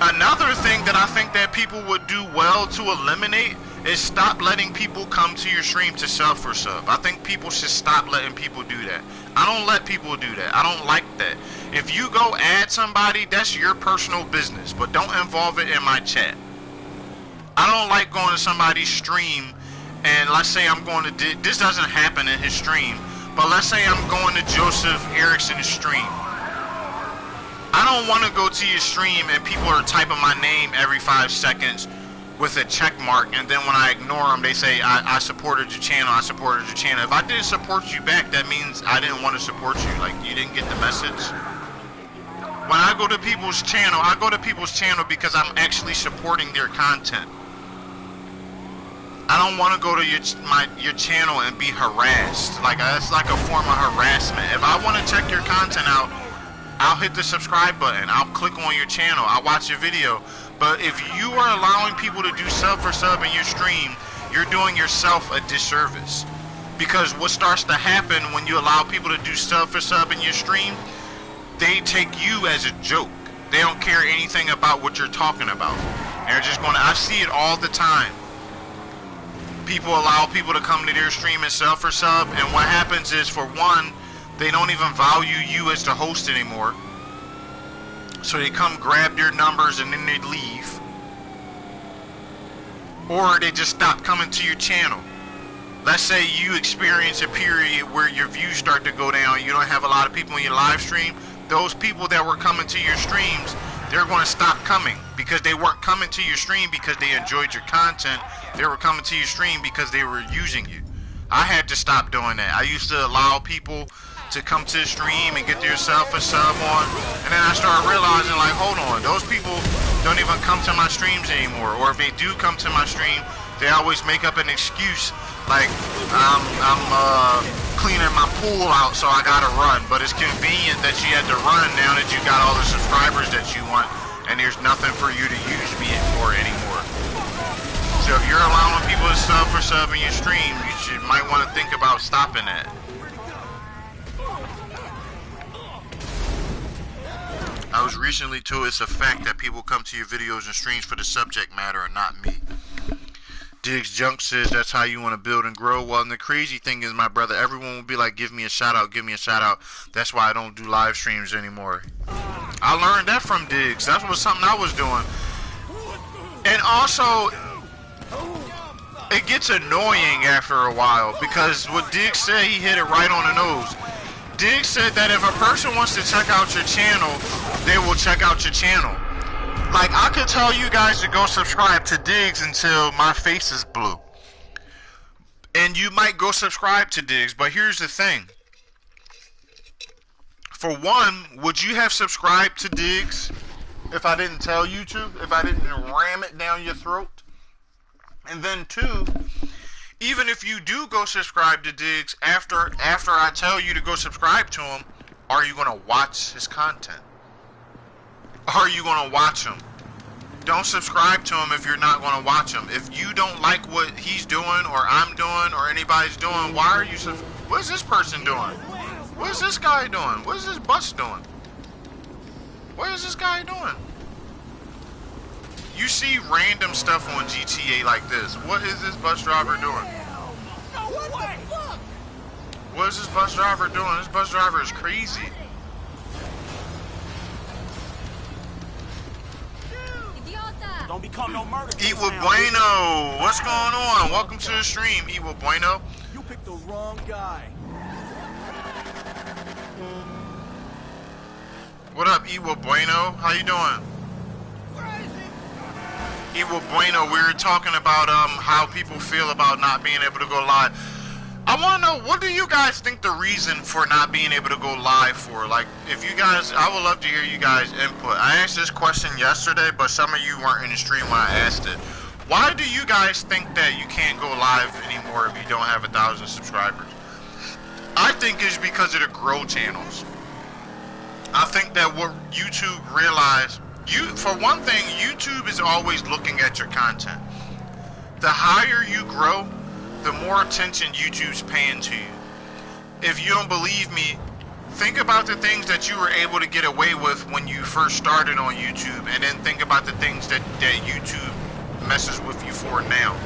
Speaker 1: Another thing that I think that people would do well to eliminate is stop letting people come to your stream to sub for sub. I think people should stop letting people do that. I don't let people do that. I don't like that. If you go add somebody, that's your personal business, but don't involve it in my chat. I don't like going to somebody's stream and let's say I'm going to, this doesn't happen in his stream, but let's say I'm going to Joseph Erickson's stream. I don't want to go to your stream and people are typing my name every 5 seconds with a check mark, and then when I ignore them, they say, I supported your channel, I supported your channel. If I didn't support you back, that means I didn't want to support you. Like, you didn't get the message. When I go to people's channel, I go to people's channel because I'm actually supporting their content. I don't want to go to your channel and be harassed. Like, that's like a form of harassment. If I want to check your content out, I'll hit the subscribe button. I'll click on your channel. I'll watch your video. But if you are allowing people to do sub for sub in your stream, you're doing yourself a disservice. Because what starts to happen when you allow people to do sub for sub in your stream, they take you as a joke. They don't care anything about what you're talking about. They're just going to, I see it all the time. People allow people to come to their stream and sub for sub, and what happens is, for one, they don't even value you as the host anymore. So they come grab their numbers and then they leave. Or they just stop coming to your channel. Let's say you experience a period where your views start to go down, you don't have a lot of people in your live stream. Those people that were coming to your streams, they're going to stop coming because they weren't coming to your stream because they enjoyed your content. They were coming to your stream because they were using you. I had to stop doing that. I used to allow people to come to the stream and get themselves a sub on, and then I started realizing, like, hold on, those people don't even come to my streams anymore. Or if they do come to my stream, they always make up an excuse, like, I'm cleaning my pool out, so I gotta run. But it's convenient that you had to run now that you got all the subscribers that you want, and there's nothing for you to use me for anymore. So if you're allowing people to sub for sub in your stream, you might want to think about stopping that. I was recently told it's a fact that people come to your videos and streams for the subject matter and not me. Diggs Junk says that's how you want to build and grow. Well, and the crazy thing is, my brother, everyone will be like, give me a shout out, give me a shout out. That's why I don't do live streams anymore. I learned that from Diggs. That was something I was doing. And also, it gets annoying after a while, because what Diggs said, he hit it right on the nose. Diggs said that if a person wants to check out your channel, they will check out your channel. Like, I could tell you guys to go subscribe to Diggs until my face is blue. And you might go subscribe to Diggs, but here's the thing. For one, would you have subscribed to Diggs if I didn't tell you to? If I didn't ram it down your throat? And then two, even if you do go subscribe to Diggs after I tell you to go subscribe to him, are you going to watch his content? Are you going to watch him? Don't subscribe to him if you're not going to watch him. If you don't like what he's doing, or I'm doing, or anybody's doing, why are you what is this person doing? What is this guy doing? What is this bus doing? What is this guy doing? You see random stuff on GTA like this. What is this bus driver doing?
Speaker 2: What the fuck?
Speaker 1: What is this bus driver doing? This bus driver is crazy.
Speaker 2: Don't become no murder.
Speaker 1: Eat with Bueno. What's going on? Welcome to the stream, Eat with Bueno.
Speaker 2: You picked the wrong guy.
Speaker 1: What up, Eat with Bueno? How you doing? Eat with Bueno. We were talking about how people feel about not being able to go live. I want to know, what do you guys think the reason for not being able to go live for? Like, if you guys, I would love to hear you guys' input. I asked this question yesterday, but some of you weren't in the stream when I asked it. Why do you guys think that you can't go live anymore if you don't have 1,000 subscribers? I think it's because of the grow channels. I think that what YouTube realized, for one thing, YouTube is always looking at your content. The higher you grow, the more attention YouTube's paying to you. If you don't believe me, think about the things that you were able to get away with when you first started on YouTube, and then think about the things that YouTube messes with you for now.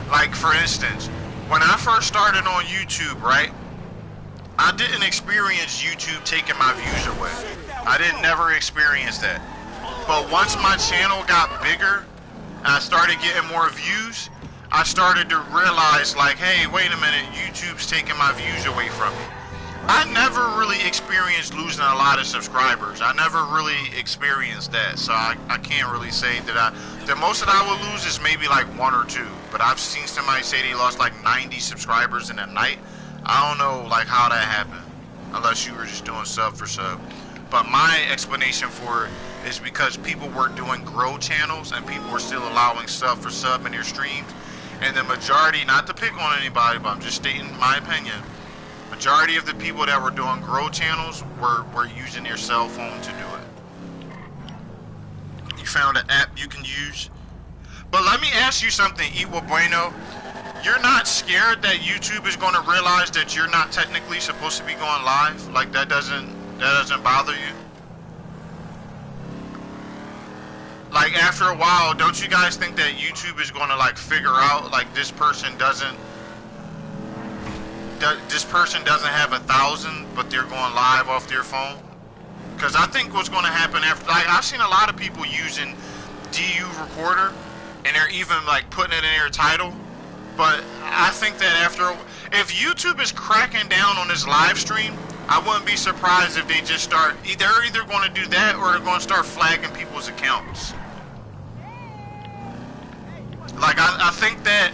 Speaker 1: Like, for instance, when I first started on YouTube, right, I didn't experience YouTube taking my views away. I didn't never experience that. But once my channel got bigger, and I started getting more views, I started to realize, like, hey, wait a minute, YouTube's taking my views away from me. I never really experienced losing a lot of subscribers. I never really experienced that, so I can't really say that the most that I would lose is maybe like 1 or 2. But I've seen somebody say they lost like 90 subscribers in a night. I don't know like how that happened, unless you were just doing sub for sub. But my explanation for it is because people were doing grow channels and people were still allowing sub for sub in their streams. And the majority, not to pick on anybody, but I'm just stating my opinion, majority of the people that were doing grow channels were using their cell phone to do it. You found an app you can use. But let me ask you something, Equal Bueno. You're not scared that YouTube is going to realize that you're not technically supposed to be going live? Like that doesn't bother you? Like after a while, don't you guys think that YouTube is going to like figure out like this person doesn't have 1,000, but they're going live off their phone? Because I think what's going to happen after, like I've seen a lot of people using DU Recorder, and they're even like putting it in their title. But I think that if YouTube is cracking down on this live stream, I wouldn't be surprised if they just start, they're either going to do that or they're going to start flagging people's accounts. Like I think that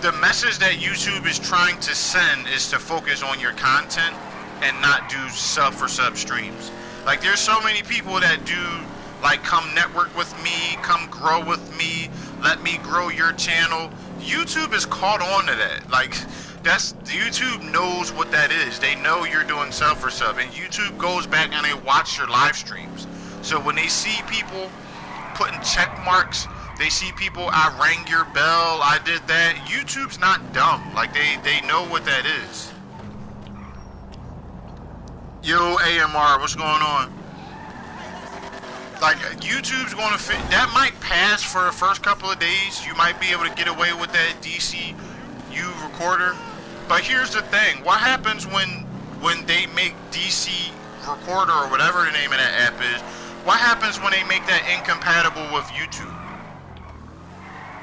Speaker 1: the message that YouTube is trying to send is to focus on your content and not do sub for sub streams. Like there's so many people that do like come network with me, come grow with me, let me grow your channel. YouTube is caught on to that. Like YouTube knows what that is. They know you're doing sub for sub, and YouTube goes back and they watch your live streams. So when they see people putting check marks, they see people, I rang your bell, I did that. YouTube's not dumb. Like they know what that is. Yo, AMR, what's going on? Like YouTube's going to fit. That might pass for the first couple of days. You might be able to get away with that DCU recorder. But here's the thing: what happens when they make DC recorder or whatever the name of that app is? What happens when they make that incompatible with YouTube?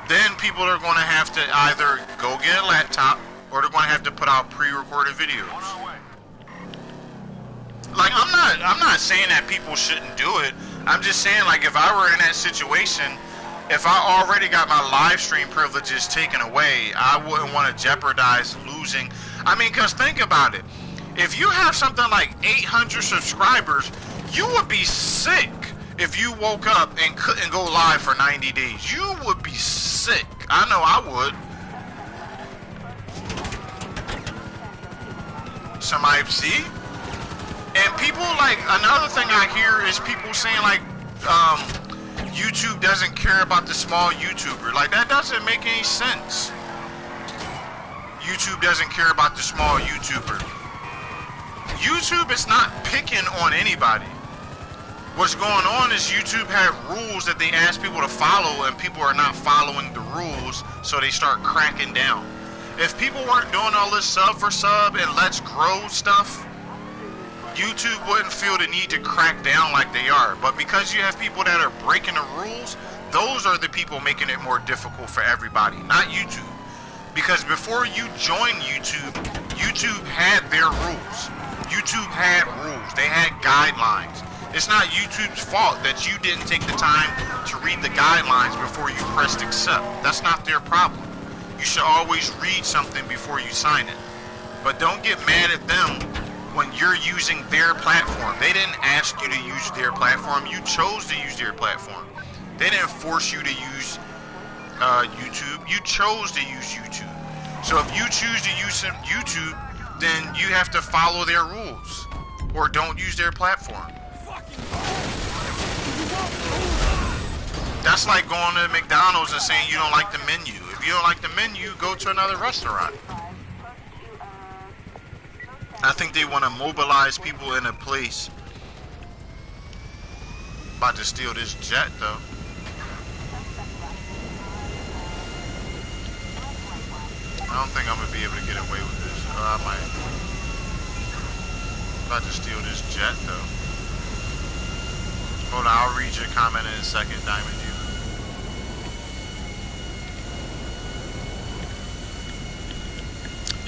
Speaker 1: Then people are going to have to either go get a laptop or they're going to have to put out pre-recorded videos. Like I'm not saying that people shouldn't do it. I'm just saying, like, if I were in that situation, if I already got my live stream privileges taken away, I wouldn't want to jeopardize losing. I mean, because think about it. If you have something like 800 subscribers, you would be sick if you woke up and couldn't go live for 90 days. You would be sick. I know I would. Somebody see? And people, like, another thing I hear is people saying, like, YouTube doesn't care about the small YouTuber. Like, that doesn't make any sense. YouTube doesn't care about the small YouTuber. YouTube is not picking on anybody. What's going on is YouTube had rules that they asked people to follow, and people are not following the rules, so they start cracking down. If people weren't doing all this sub for sub and let's grow stuff, YouTube wouldn't feel the need to crack down like they are. But because you have people that are breaking the rules, those are the people making it more difficult for everybody, not YouTube. Because before you joined YouTube, YouTube had their rules. YouTube had rules. They had guidelines. It's not YouTube's fault that you didn't take the time to read the guidelines before you pressed accept. That's not their problem. You should always read something before you sign it. But don't get mad at them when you're using their platform. They didn't ask you to use their platform. You chose to use their platform. They didn't force you to use YouTube. You chose to use YouTube. So if you choose to use YouTube, then you have to follow their rules or don't use their platform. That's like going to McDonald's and saying you don't like the menu. If you don't like the menu, go to another restaurant. I think they want to mobilize people in a place. About to steal this jet though. I don't think I'm gonna be able to get away with this. I might. About to steal this jet though. Hold on, I'll read your comment in a second, Diamond Diva.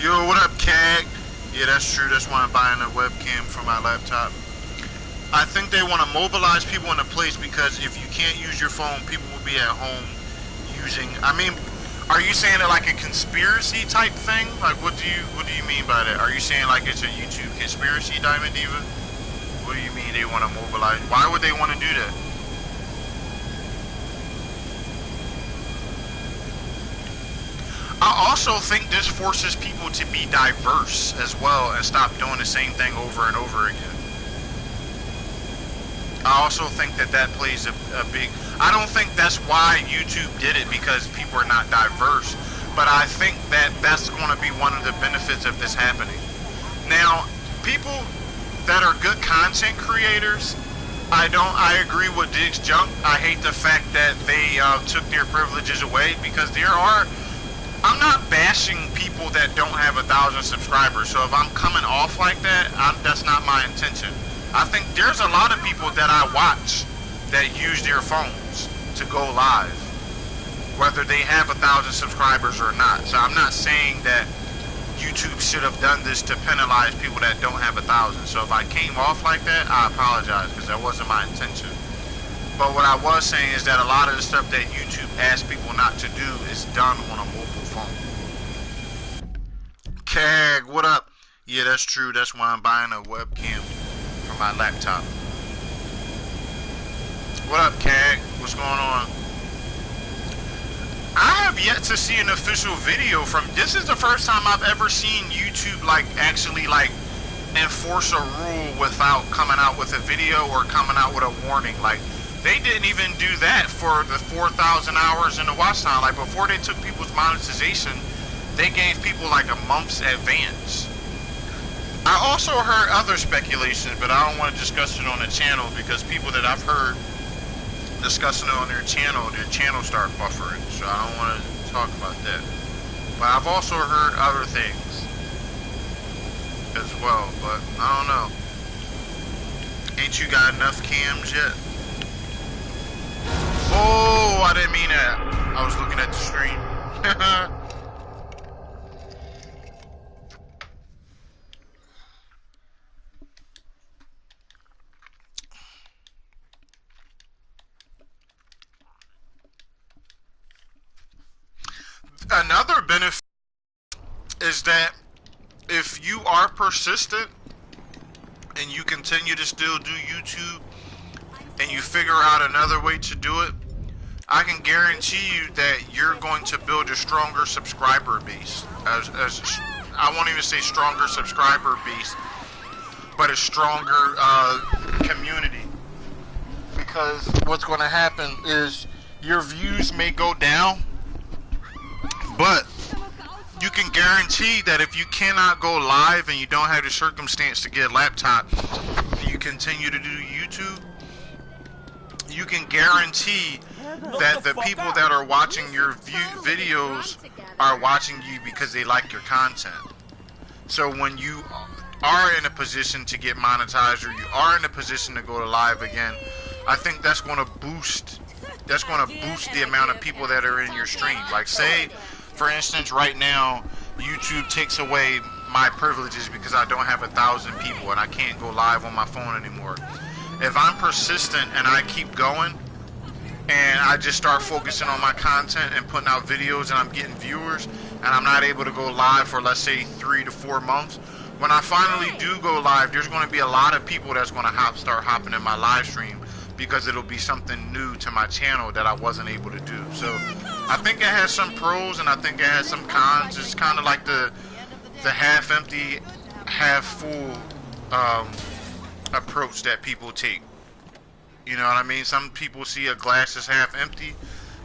Speaker 1: Yo, what up, Cag? Yeah, that's true. That's why I'm buying a webcam for my laptop. I think they want to mobilize people in a place because if you can't use your phone, people will be at home using. I mean, are you saying it like a conspiracy type thing? Like, what do you mean by that? Are you saying like it's a YouTube conspiracy, Diamond Diva? What do you mean me they want to mobilize. Why would they want to do that? I also think this forces people to be diverse as well and stop doing the same thing over and over again. I also think that that plays a big... I don't think that's why YouTube did it, because people are not diverse. But I think that that's going to be one of the benefits of this happening. Now, people that are good content creators, I agree with Diggs Junk. I hate the fact that they took their privileges away, because there are... I'm not bashing people that don't have 1,000 subscribers. So if I'm coming off like that, that's not my intention. I think there's a lot of people that I watch that use their phones to go live, whether they have 1,000 subscribers or not. So I'm not saying that YouTube should have done this to penalize people that don't have 1,000. So if I came off like that, I apologize, because that wasn't my intention. But what I was saying is that a lot of the stuff that YouTube asks people not to do is done on a mobile phone. Cag, what up? Yeah, that's true. That's why I'm buying a webcam for my laptop. What up, Cag? What's going on? I have yet to see an official video from... This is the first time I've ever seen YouTube actually enforce a rule without coming out with a video or coming out with a warning. They didn't even do that for the 4,000 hours in the watch time. Before they took people's monetization, they gave people a month's advance. I also heard other speculations, but I don't want to discuss it on the channel, because people that I've heard discussing it on their channel start buffering, so I don't want to talk about that. But I've also heard other things as well, but I don't know. Ain't you got enough cams yet? Oh, I didn't mean that. I was looking at the stream. Another benefit is that if you are persistent and you continue to still do YouTube and you figure out another way to do it, I can guarantee you that you're going to build a stronger subscriber base. I won't even say stronger subscriber base, but a stronger community. Because what's going to happen is your views may go down, but you can guarantee that if you cannot go live and you don't have the circumstance to get a laptop and you continue to do YouTube, you can guarantee that the people that are watching your videos are watching you because they like your content. So when you are in a position to get monetized, or you are in a position to go live again, I think that's going to boost the amount of people that are in your stream. Say, for instance, right now YouTube takes away my privileges because I don't have 1,000 people and I can't go live on my phone anymore. If I'm persistent and I keep going and I just start focusing on my content and putting out videos and I'm getting viewers and I'm not able to go live for, let's say, 3 to 4 months, when I finally do go live, there's going to be a lot of people that's going to start hopping in my live stream, because it'll be something new to my channel that I wasn't able to do. So I think it has some pros and I think it has some cons. It's kind of like the half empty, half full approach that people take. You know what I mean? Some people see a glass as half empty,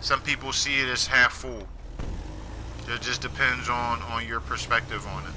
Speaker 1: some people see it as half full. It just depends on your perspective on it.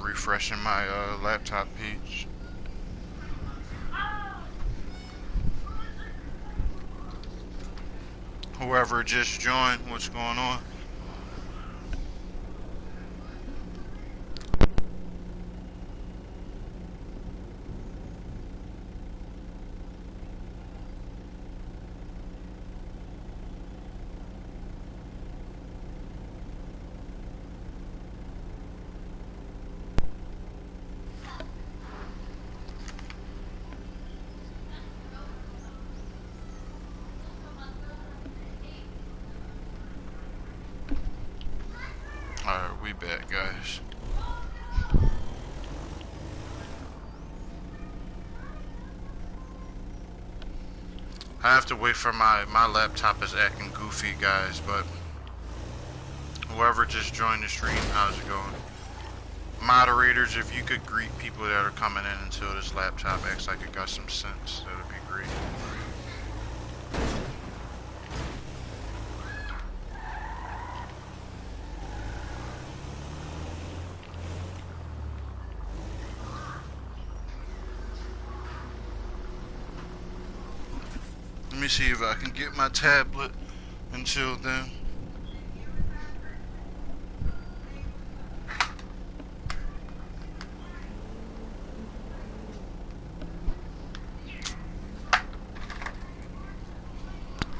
Speaker 1: refreshing my laptop page. Whoever just joined, what's going on? Alright, we back, guys. I have to wait for my laptop is acting goofy, guys, but whoever just joined the stream, how's it going? Moderators, if you could greet people that are coming in until this laptop acts like it got some sense, that would be great. Let me see if I can get my tablet until then.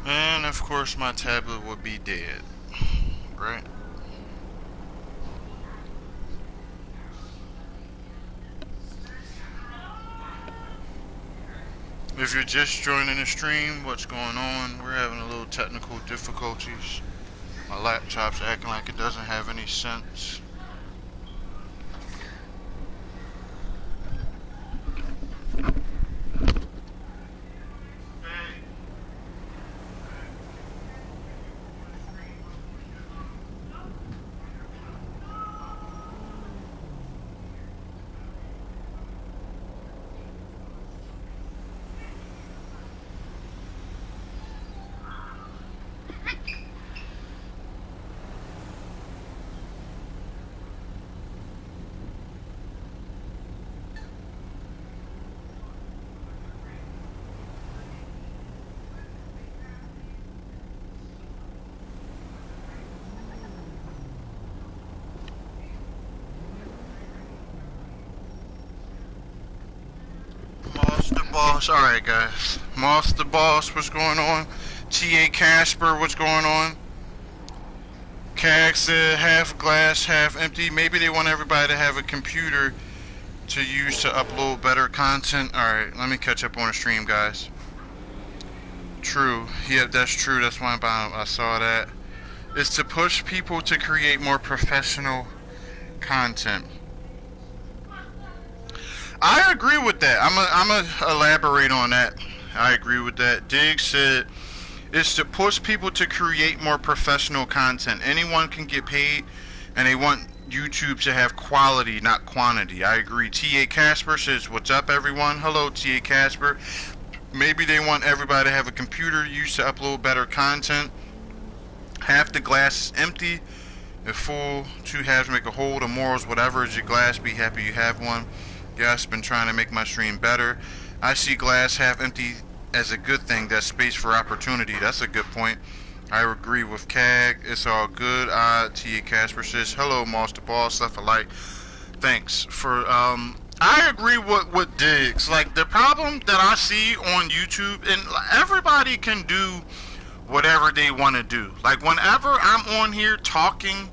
Speaker 1: And of course my tablet would be dead, right? If you're just joining the stream, what's going on? We're having a little technical difficulties. My laptop's acting like it doesn't have any sense. Boss, alright guys. Moss the Boss, what's going on? T.A. Casper, what's going on? Cag said half glass, half empty. Maybe they want everybody to have a computer to use to upload better content. Alright, let me catch up on the stream, guys. True. Yep, that's true. That's why I saw that. It's to push people to create more professional content. I agree with that. I'm a elaborate on that. I agree with that. Diggs said it's to push people to create more professional content. Anyone can get paid, and they want YouTube to have quality, not quantity. I agree. T.A. Casper says, what's up, everyone? Hello, T.A. Casper. Maybe they want everybody to have a computer used to upload better content. Half the glass is empty. If full, two halves make a whole. The morals, whatever is your glass, be happy you have one. Yes, been trying to make my stream better. I see glass half empty as a good thing. That's space for opportunity. That's a good point. I agree with Cag. It's all good. T.A. Casper says, hello, Master Boss, stuff alike. Thanks for, I agree with Diggs. Like, the problem that I see on YouTube, and everybody can do whatever they want to do. Like, whenever I'm on here talking,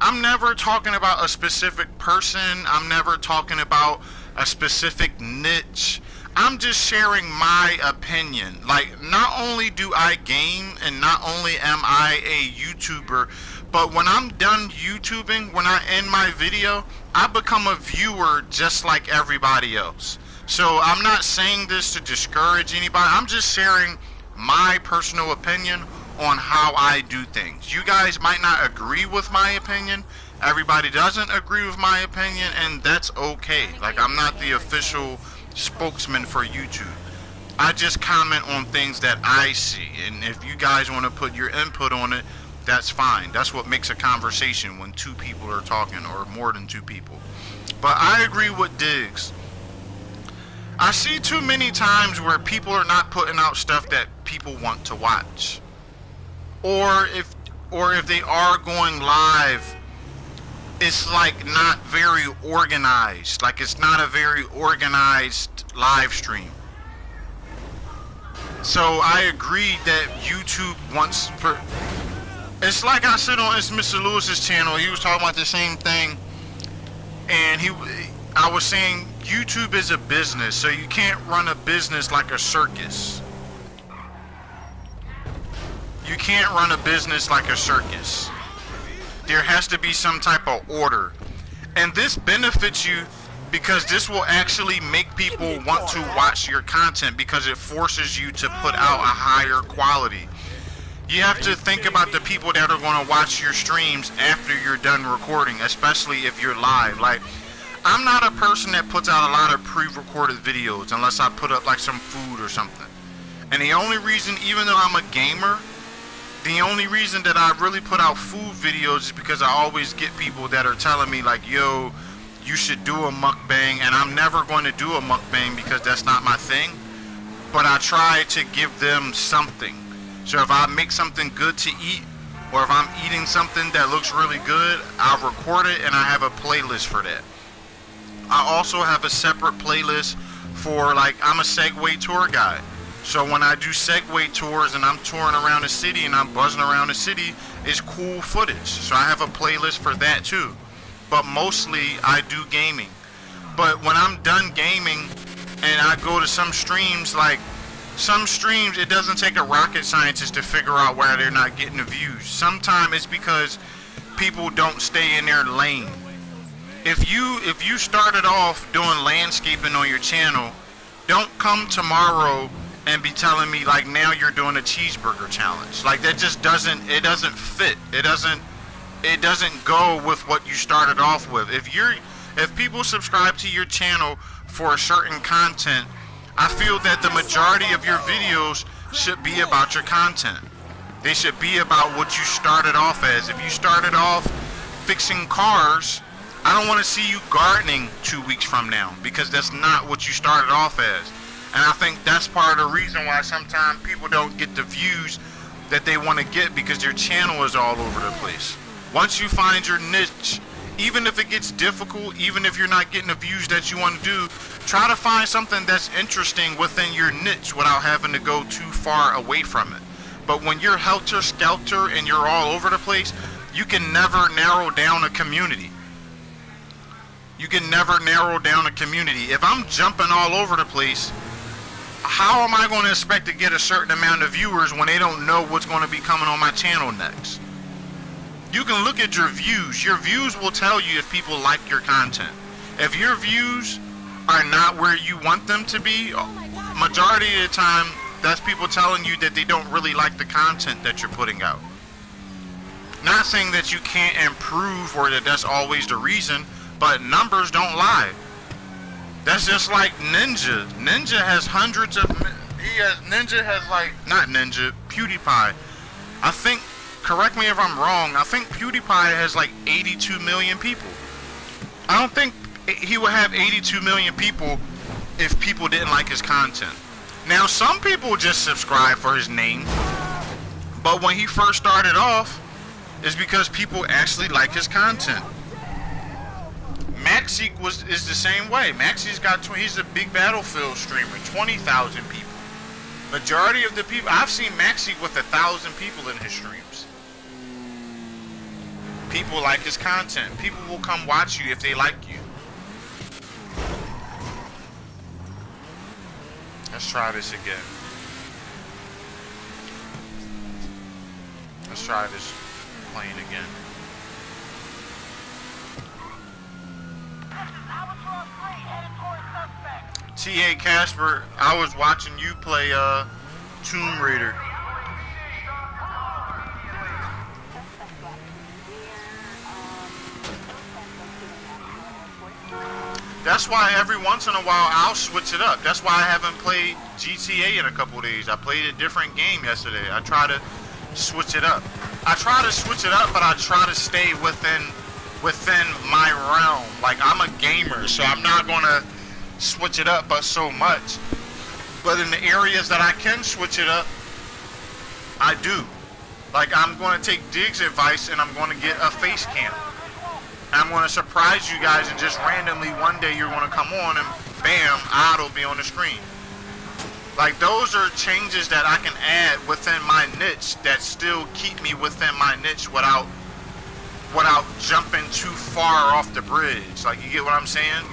Speaker 1: I'm never talking about a specific person. I'm never talking about a specific niche. I'm just sharing my opinion. Like, not only do I game and not only am I a YouTuber, but when I'm done YouTubing, when I end my video, I become a viewer just like everybody else. So I'm not saying this to discourage anybody. I'm just sharing my personal opinion on how I do things. You guys might not agree with my opinion. Everybody doesn't agree with my opinion, and that's okay. Like, I'm not the official spokesman for YouTube. I just comment on things that I see, and if you guys want to put your input on it, that's fine. That's what makes a conversation, when two people are talking, or more than two people. But I agree with Diggs. I see too many times where people are not putting out stuff that people want to watch. Or if they are going live, it's like not very organized. Like, it's not a very organized live stream. So I agree that YouTube wants... It's like I said on Mr. Lewis's channel, he was talking about the same thing. And I was saying YouTube is a business, so you can't run a business like a circus. You can't run a business like a circus. There has to be some type of order. And this benefits you because this will actually make people want to watch your content, because it forces you to put out a higher quality. You have to think about the people that are going to watch your streams after you're done recording, especially if you're live. Like, I'm not a person that puts out a lot of pre-recorded videos unless I put up like some food or something. And the only reason, even though I'm a gamer, the only reason that I really put out food videos is because I always get people that are telling me like, yo, you should do a mukbang, and I'm never going to do a mukbang because that's not my thing. But I try to give them something. So if I make something good to eat, or if I'm eating something that looks really good, I'll record it and I have a playlist for that. I also have a separate playlist for, like, I'm a Segway tour guide. So when I do Segway tours and I'm touring around the city and I'm buzzing around the city, it's cool footage. So I have a playlist for that too. But mostly I do gaming. But when I'm done gaming and I go to some streams, like some streams, it doesn't take a rocket scientist to figure out why they're not getting the views. Sometimes it's because people don't stay in their lane. If you started off doing landscaping on your channel, don't come tomorrow and be telling me like now you're doing a cheeseburger challenge. Like, that just doesn't fit. It doesn't go with what you started off with. If people subscribe to your channel for a certain content, I feel that the majority of your videos should be about your content. They should be about what you started off as. If you started off fixing cars, I don't want to see you gardening 2 weeks from now, because that's not what you started off as. And I think that's part of the reason why sometimes people don't get the views that they want to get, because their channel is all over the place. Once you find your niche, even if it gets difficult, even if you're not getting the views that you want to do, try to find something that's interesting within your niche without having to go too far away from it. But when you're helter-skelter and you're all over the place, you can never narrow down a community. You can never narrow down a community. If I'm jumping all over the place, how am I going to expect to get a certain amount of viewers when they don't know what's going to be coming on my channel next? You can look at your views. Your views will tell you if people like your content. If your views are not where you want them to be, majority of the time, that's people telling you that they don't really like the content that you're putting out. Not saying that you can't improve or that that's always the reason, but numbers don't lie. That's just like Ninja. Ninja has hundreds of... PewDiePie. I think, correct me if I'm wrong, I think PewDiePie has like 82 million people. I don't think he would have 82 million people if people didn't like his content. Now, some people just subscribe for his name, but when he first started off, it's because people actually like his content. Maxi is the same way. Maxi's got he's a big Battlefield streamer, 20,000 people. Majority of the people I've seen Maxi with 1,000 people in his streams. People like his content. People will come watch you if they like you. Let's try this again. Let's try this plane again. T.A. Casper, I was watching you play Tomb Raider. That's why every once in a while I'll switch it up. That's why I haven't played GTA in a couple of days. I played a different game yesterday. I try to switch it up. I try to switch it up, but I try to stay within my realm. Like, I'm a gamer, so I'm not gonna switch it up but so much. But in the areas that I can switch it up, I do. Like, I'm going to take Diggs' advice and I'm going to get a face cam. I'm going to surprise you guys, and just randomly one day you're going to come on and bam, I'll be on the screen. Like, those are changes that I can add within my niche that still keep me within my niche without jumping too far off the bridge. Like, you get what I'm saying?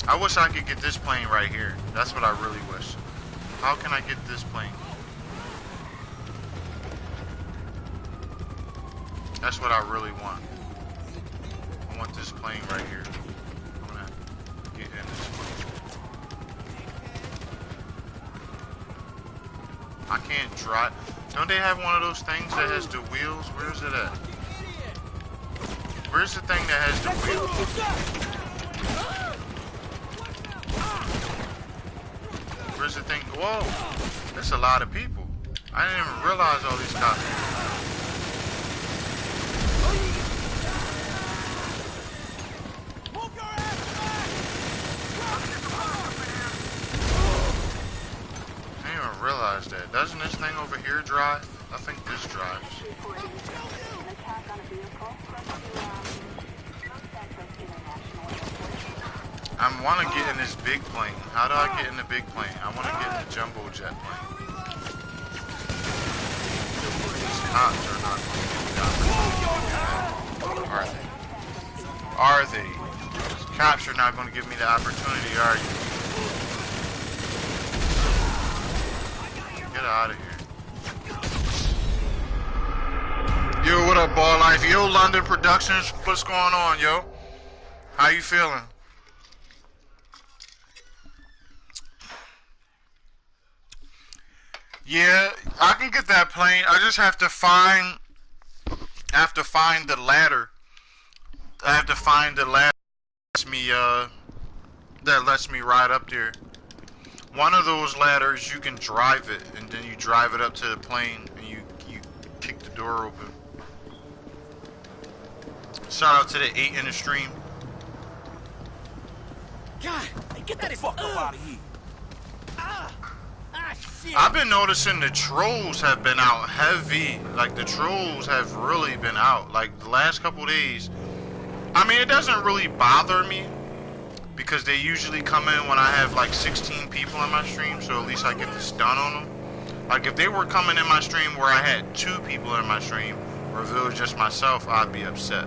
Speaker 1: I wish I could get this plane right here. That's what I really wish. How can I get this plane? That's what I really want. I want this plane right here. I'm gonna get in this plane. I can't drive. Don't they have one of those things that has the wheels? Where's it at? Where's the thing that has the wheels? Where's the thing? Whoa! That's a lot of people. I didn't even realize all these cops. I didn't even realize that. Doesn't this thing over here drive? I think this drives. I want to get in this big plane. How do I get in the big plane? I want to get in the jumbo jet plane. These cops are not going to give me the opportunity. Are they? Are they? These cops are not going to give me the opportunity, are you? Get out of here. Yo, what up, Ball Life? Yo, London Productions, what's going on, yo? How you feeling? Yeah, I can get that plane. I just have to find the ladder. I have to find the ladder that lets me ride up there. One of those ladders, you can drive it, and then you drive it up to the plane, and you kick the door open. Shout out to the 8 in the stream.
Speaker 2: God, get that fuck up out of here.
Speaker 1: I've been noticing the trolls have been out heavy. Like, the trolls have really been out. Like, the last couple days. I mean, it doesn't really bother me, because they usually come in when I have like 16 people in my stream, so at least I get the stun on them. Like, if they were coming in my stream where I had 2 people in my stream, or if it was just myself, I'd be upset.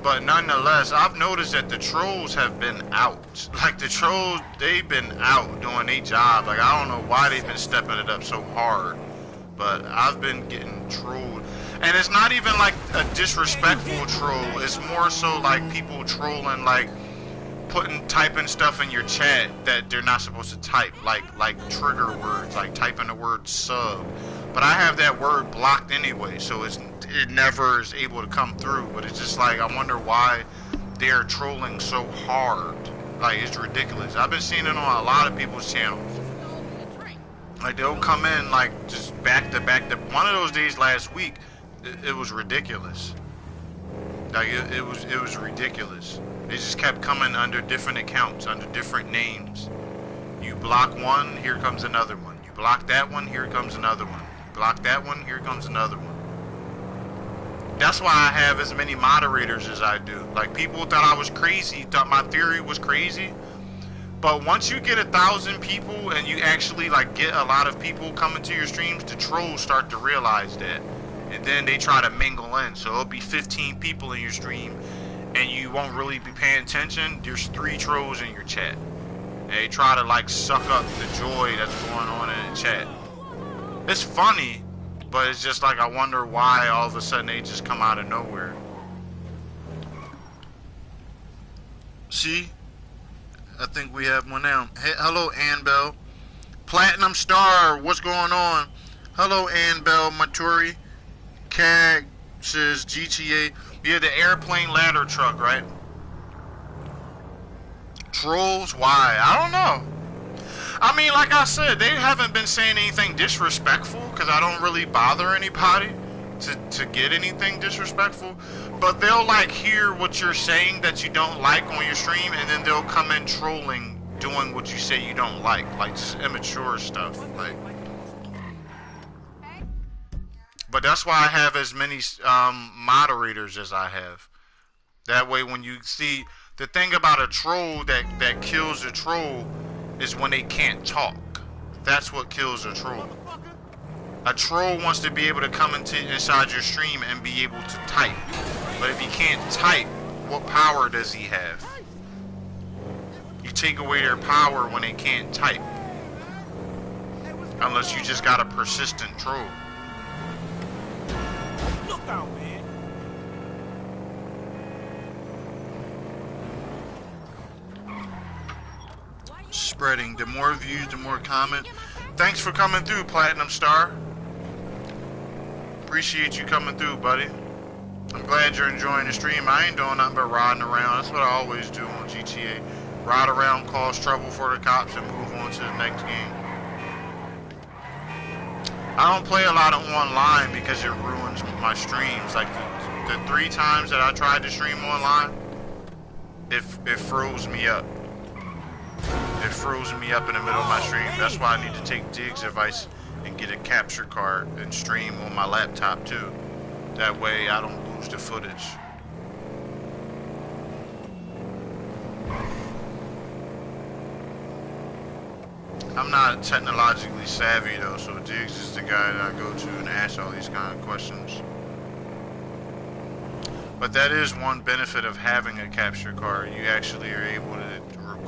Speaker 1: But nonetheless, I've noticed that the trolls have been out. Like, the trolls, they've been out doing their job. Like, I don't know why they've been stepping it up so hard, but I've been getting trolled. And it's not even like a disrespectful troll. It's more so like people trolling, like typing stuff in your chat that they're not supposed to type, like trigger words, like typing the word sub. But I have that word blocked anyway, so it never is able to come through. But it's just like, I wonder why they're trolling so hard. Like, it's ridiculous. I've been seeing it on a lot of people's channels. Like, they'll come in like just back to back. One of those days last week, it was ridiculous. Like, it was ridiculous. They just kept coming under different accounts, under different names. You block one, here comes another one. You block that one, here comes another one. Block that one, here comes another one. That's why I have as many moderators as I do. Like, people thought I was crazy, thought my theory was crazy. But once you get 1,000 people and you actually like get a lot of people coming to your streams, the trolls start to realize that. And then they try to mingle in. So it'll be 15 people in your stream and you won't really be paying attention. There's 3 trolls in your chat. And they try to like suck up the joy that's going on in the chat. It's funny, but it's just like, I wonder why all of a sudden they just come out of nowhere. See? I think we have one now. Hey, hello, Annbell. Platinum Star, what's going on? Hello, Annbell Maturi. CAG says GTA. Yeah, the airplane ladder truck, right? Trolls? Why? I don't know. I mean, like I said, they haven't been saying anything disrespectful because I don't really bother anybody. to get anything disrespectful, but they'll like hear what you're saying that you don't like on your stream, and then they'll come in trolling, doing what you say you don't like just immature stuff. Like, but that's why I have as many moderators as I have. That way, when you see the thing about a troll that kills a troll is when they can't talk. That's what kills a troll. A troll wants to be able to come inside your stream and be able to type. But if he can't type, what power does he have? You take away their power when they can't type. Unless you just got a persistent troll.
Speaker 2: Look out, man.
Speaker 1: Spreading. The more views, the more comment. Thanks for coming through, Platinum Star. Appreciate you coming through, buddy. I'm glad you're enjoying the stream. I ain't doing nothing but riding around. That's what I always do on GTA. Ride around, cause trouble for the cops, and move on to the next game. I don't play a lot of online because it ruins my streams. Like the 3 times that I tried to stream online, it froze me up. It froze me up in the middle of my stream. That's why I need to take Diggs' advice and get a capture card and stream on my laptop too. That way I don't lose the footage. I'm not technologically savvy though, so Diggs is the guy that I go to and ask all these kind of questions. But that is one benefit of having a capture card. You actually are able to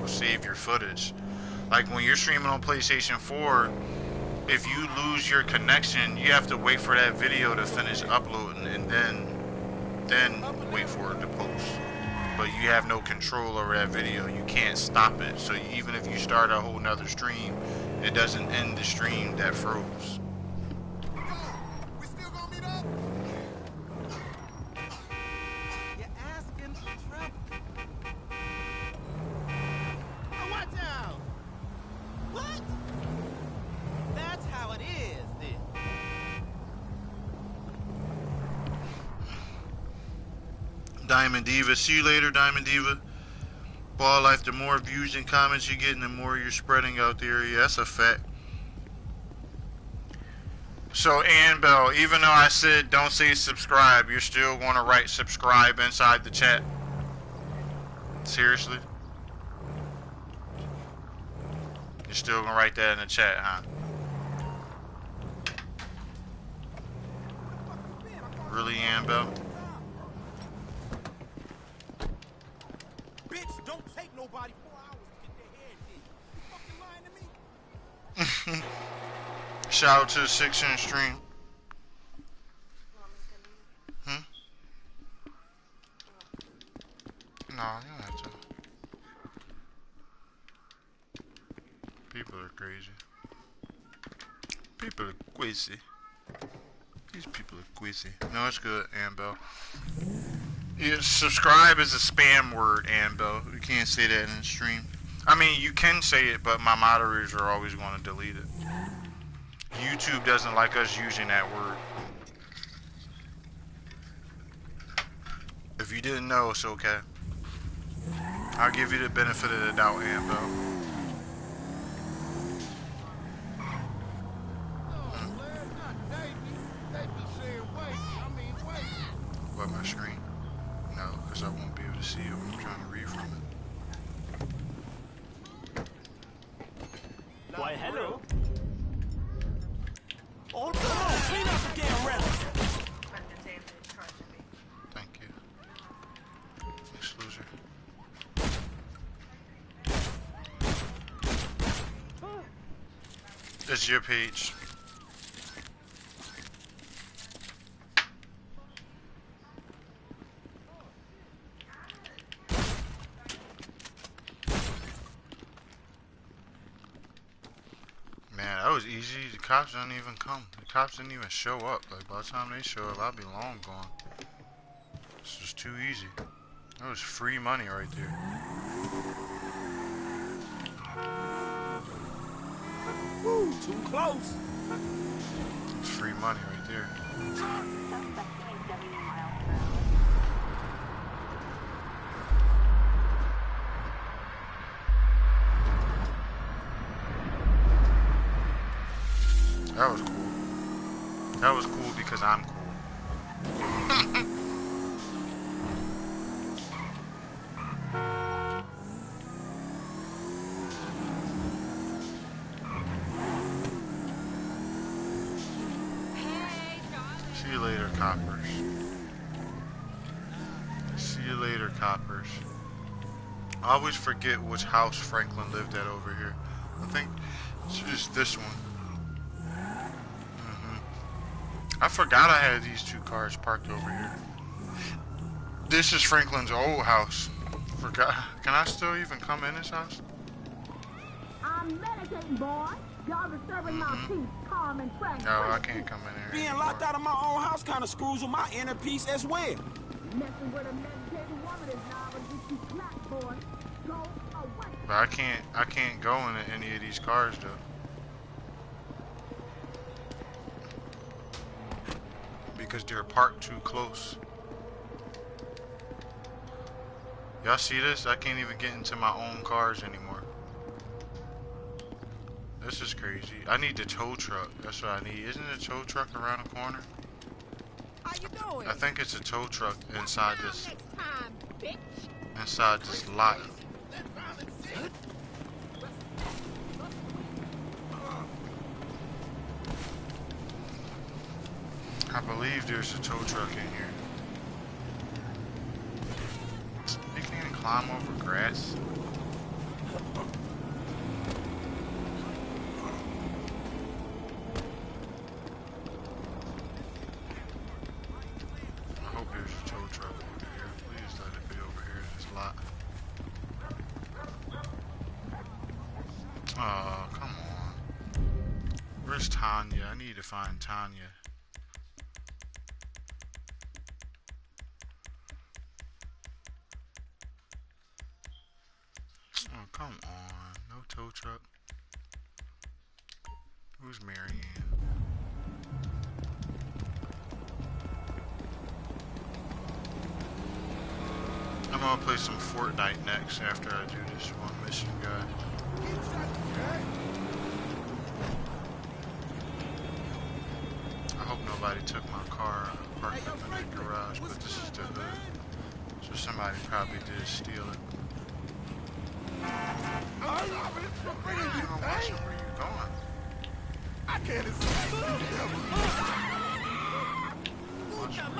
Speaker 1: save your footage. Like when you're streaming on PlayStation 4, if you lose your connection, you have to wait for that video to finish uploading and then wait for it to post. But you have no control over that video. You can't stop it. So even if you start a whole nother stream, it doesn't end the stream that froze.
Speaker 2: We still gonna meet up? You're asking for trouble. Oh, watch out! What? That's how it is, then.
Speaker 1: Diamond Diva, see you later, Diamond Diva. Ball Life, the more views and comments you get, the more you're spreading out there. Yeah, that's a fact. So, Ann Bell, even though I said don't say subscribe, you're still going to write subscribe inside the chat? Seriously? You're still going to write that in the chat, huh? Really, Ann Bell?
Speaker 2: Bitch, don't take nobody 4 hours to get their head hit. You fucking lying to me?
Speaker 1: Shout out to the 6-inch stream. Hmm? No, you don't have to. People are crazy. People are crazy. These people are queasy. No, it's good, Annabelle. Yeah, subscribe is a spam word, Annabelle. You can't say that in the stream. I mean, you can say it, but my moderators are always going to delete it. YouTube doesn't like us using that word. If you didn't know, it's okay. I'll give you the benefit of the doubt, Annabelle. What, my screen? No, because I won't be able to see it when I'm trying to read from it.
Speaker 2: Why, hello. Oh, come on, clean up the damn rest.
Speaker 1: Thank you. Thanks, loser. It's your page. Man, that was easy. The cops didn't even come. The cops didn't even show up. Like, by the time they show up, I'll be long gone. This was too easy. That was free money right there.
Speaker 2: Woo, too close.
Speaker 1: It's free money right there. That was cool. That was cool because I'm cool. See you later, coppers. See you later, coppers. I always forget which house Franklin lived at over here. I think it's just this one. I forgot I had these two cars parked over here. This is Franklin's old house. Forgot. Can I still even come in this house?
Speaker 5: I'm meditating, boy. Y'all disturbing my peace, calm and tranquil.
Speaker 1: No, I can't come in here.
Speaker 2: Being
Speaker 1: anymore.
Speaker 2: locked out of my own house kind of screws with my inner peace as well.
Speaker 5: Messing with a meditating woman is now to get you clapped, boy. Go away.
Speaker 1: But I can't go into any of these cars though. Because they're parked too close. Y'all see this? I can't even get into my own cars anymore. This is crazy. I need the tow truck. That's what I need. Isn't the tow truck around the corner?
Speaker 2: How you doing?
Speaker 1: I think it's a tow truck inside this
Speaker 5: Next time, bitch.
Speaker 1: inside this lot. I believe there's a tow truck in here. You can't climb over grass. I hope there's a tow truck over here. Please let it be over here in this lot. Oh, come on. Where's Tanya? I need to find Tanya. Oh, come on. No tow truck. Who's Marianne? I'm gonna play some Fortnite next after I do this one mission, guys. I hope nobody took my car parked up in the garage, but this is the hood. So somebody probably did steal it. Damn, where you going?
Speaker 2: I can't
Speaker 1: What's wrong?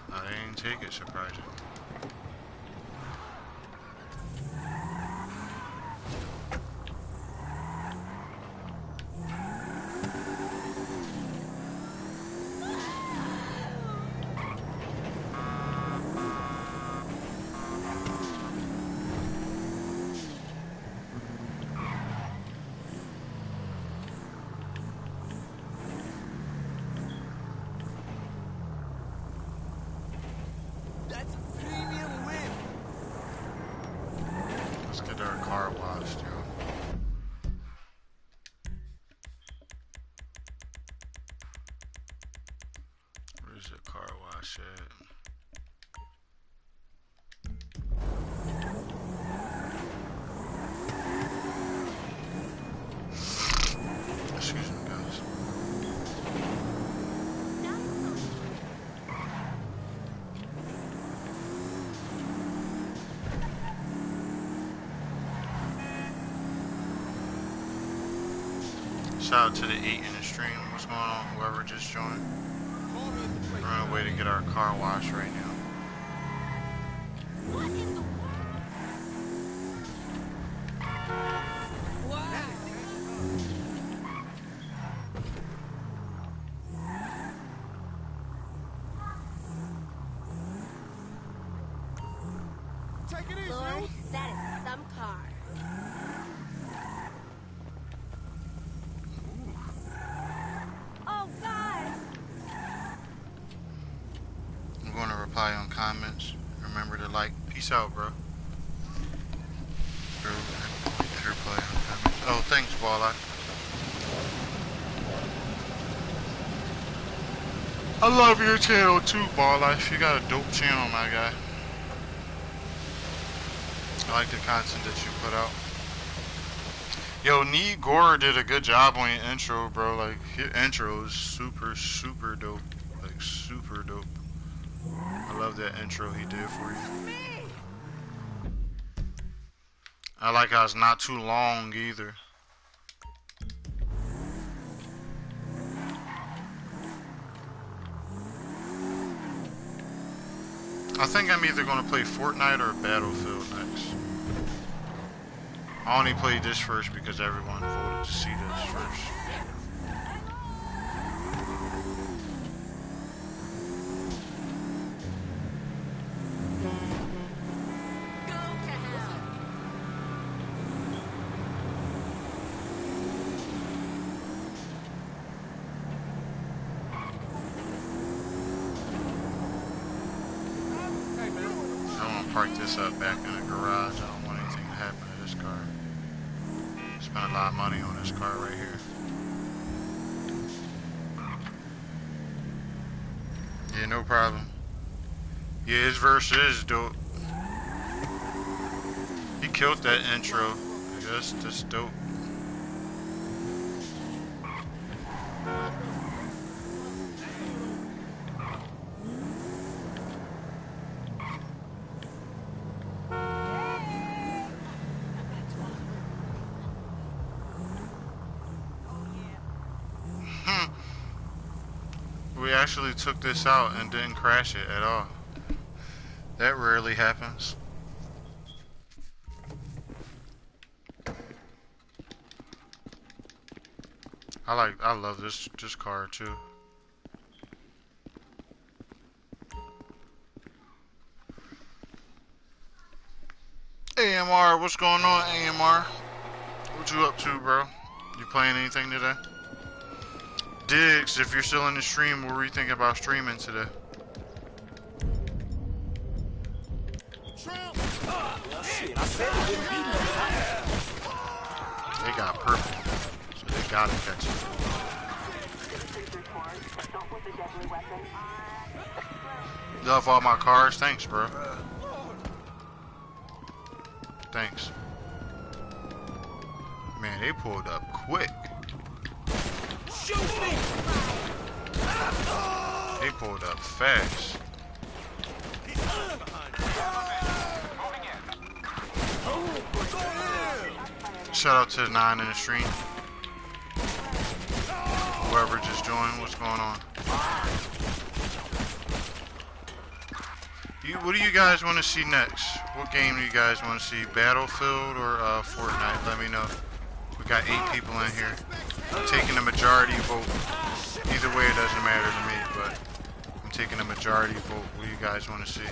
Speaker 1: No, they didn't take it, surprisingly.
Speaker 2: That's a premium win.
Speaker 1: Let's get our car washed, yo. Where's the car wash at? Excuse me, guys. Shout out to the 8 in the stream. What's going on? Whoever just joined. We're on our way to get our car washed right now.
Speaker 4: What in the
Speaker 2: Take it easy.
Speaker 4: Lord, that is some car. Oh, God.
Speaker 1: I'm going to reply on comments. Remember to like. Peace out, bro. thanks, Walleye. I love your channel too, Walleye. You got a dope channel, my guy. I like the content that you put out. Yo, Need Gore did a good job on your intro, bro. Like, your intro is super, super dope. Like, super dope. I love that intro he did for you. I like how it's not too long either. I think I'm either going to play Fortnite or Battlefield next. I only played this first because everyone voted to see this first. Park this up back in the garage. I don't want anything to happen to this car. Spent a lot of money on this car right here. Yeah, no problem. Yeah, his verse is dope. He killed that intro. That's dope. We actually took this out and didn't crash it at all. That rarely happens. I love this car too. AMR, what's going on, AMR? What you up to, bro? You playing anything today? Diggs, if you're still in the stream, what were you thinking about streaming today? They got purple, so they gotta catch it. Love all my cars, thanks, bro. Thanks. Man, they pulled up quick. They pulled up fast. Shout out to the 9 in the stream. Whoever just joined, what's going on? What do you guys want to see next? What game do you guys want to see? Battlefield or Fortnite? Let me know. We got 8 people in here. I'm taking a majority vote. Either way, it doesn't matter to me, but I'm taking a majority vote. What do you guys want to see?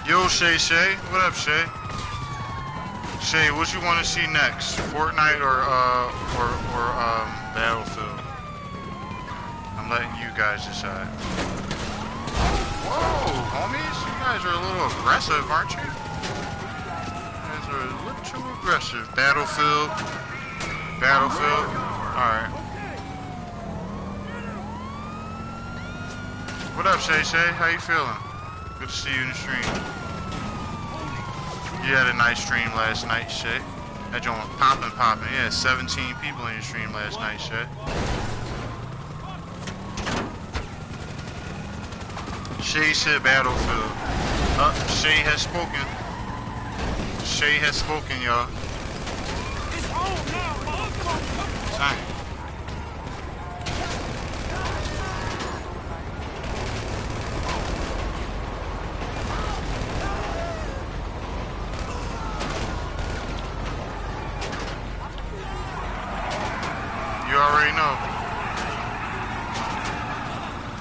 Speaker 1: Yo, Shay. What up, Shay? Shay, what you want to see next? Fortnite or Battlefield? I'm letting you guys decide. Whoa, homies, you guys are a little aggressive, aren't you? You guys are a little too aggressive. Battlefield. Alright. What up, Shay? How you feeling? Good to see you in the stream. You had a nice stream last night, Shay. That joint was popping. Yeah, 17 people in your stream last night, Shay. Shay said Battlefield. Shay has spoken. Shay has spoken, y'all. Dang. You already know.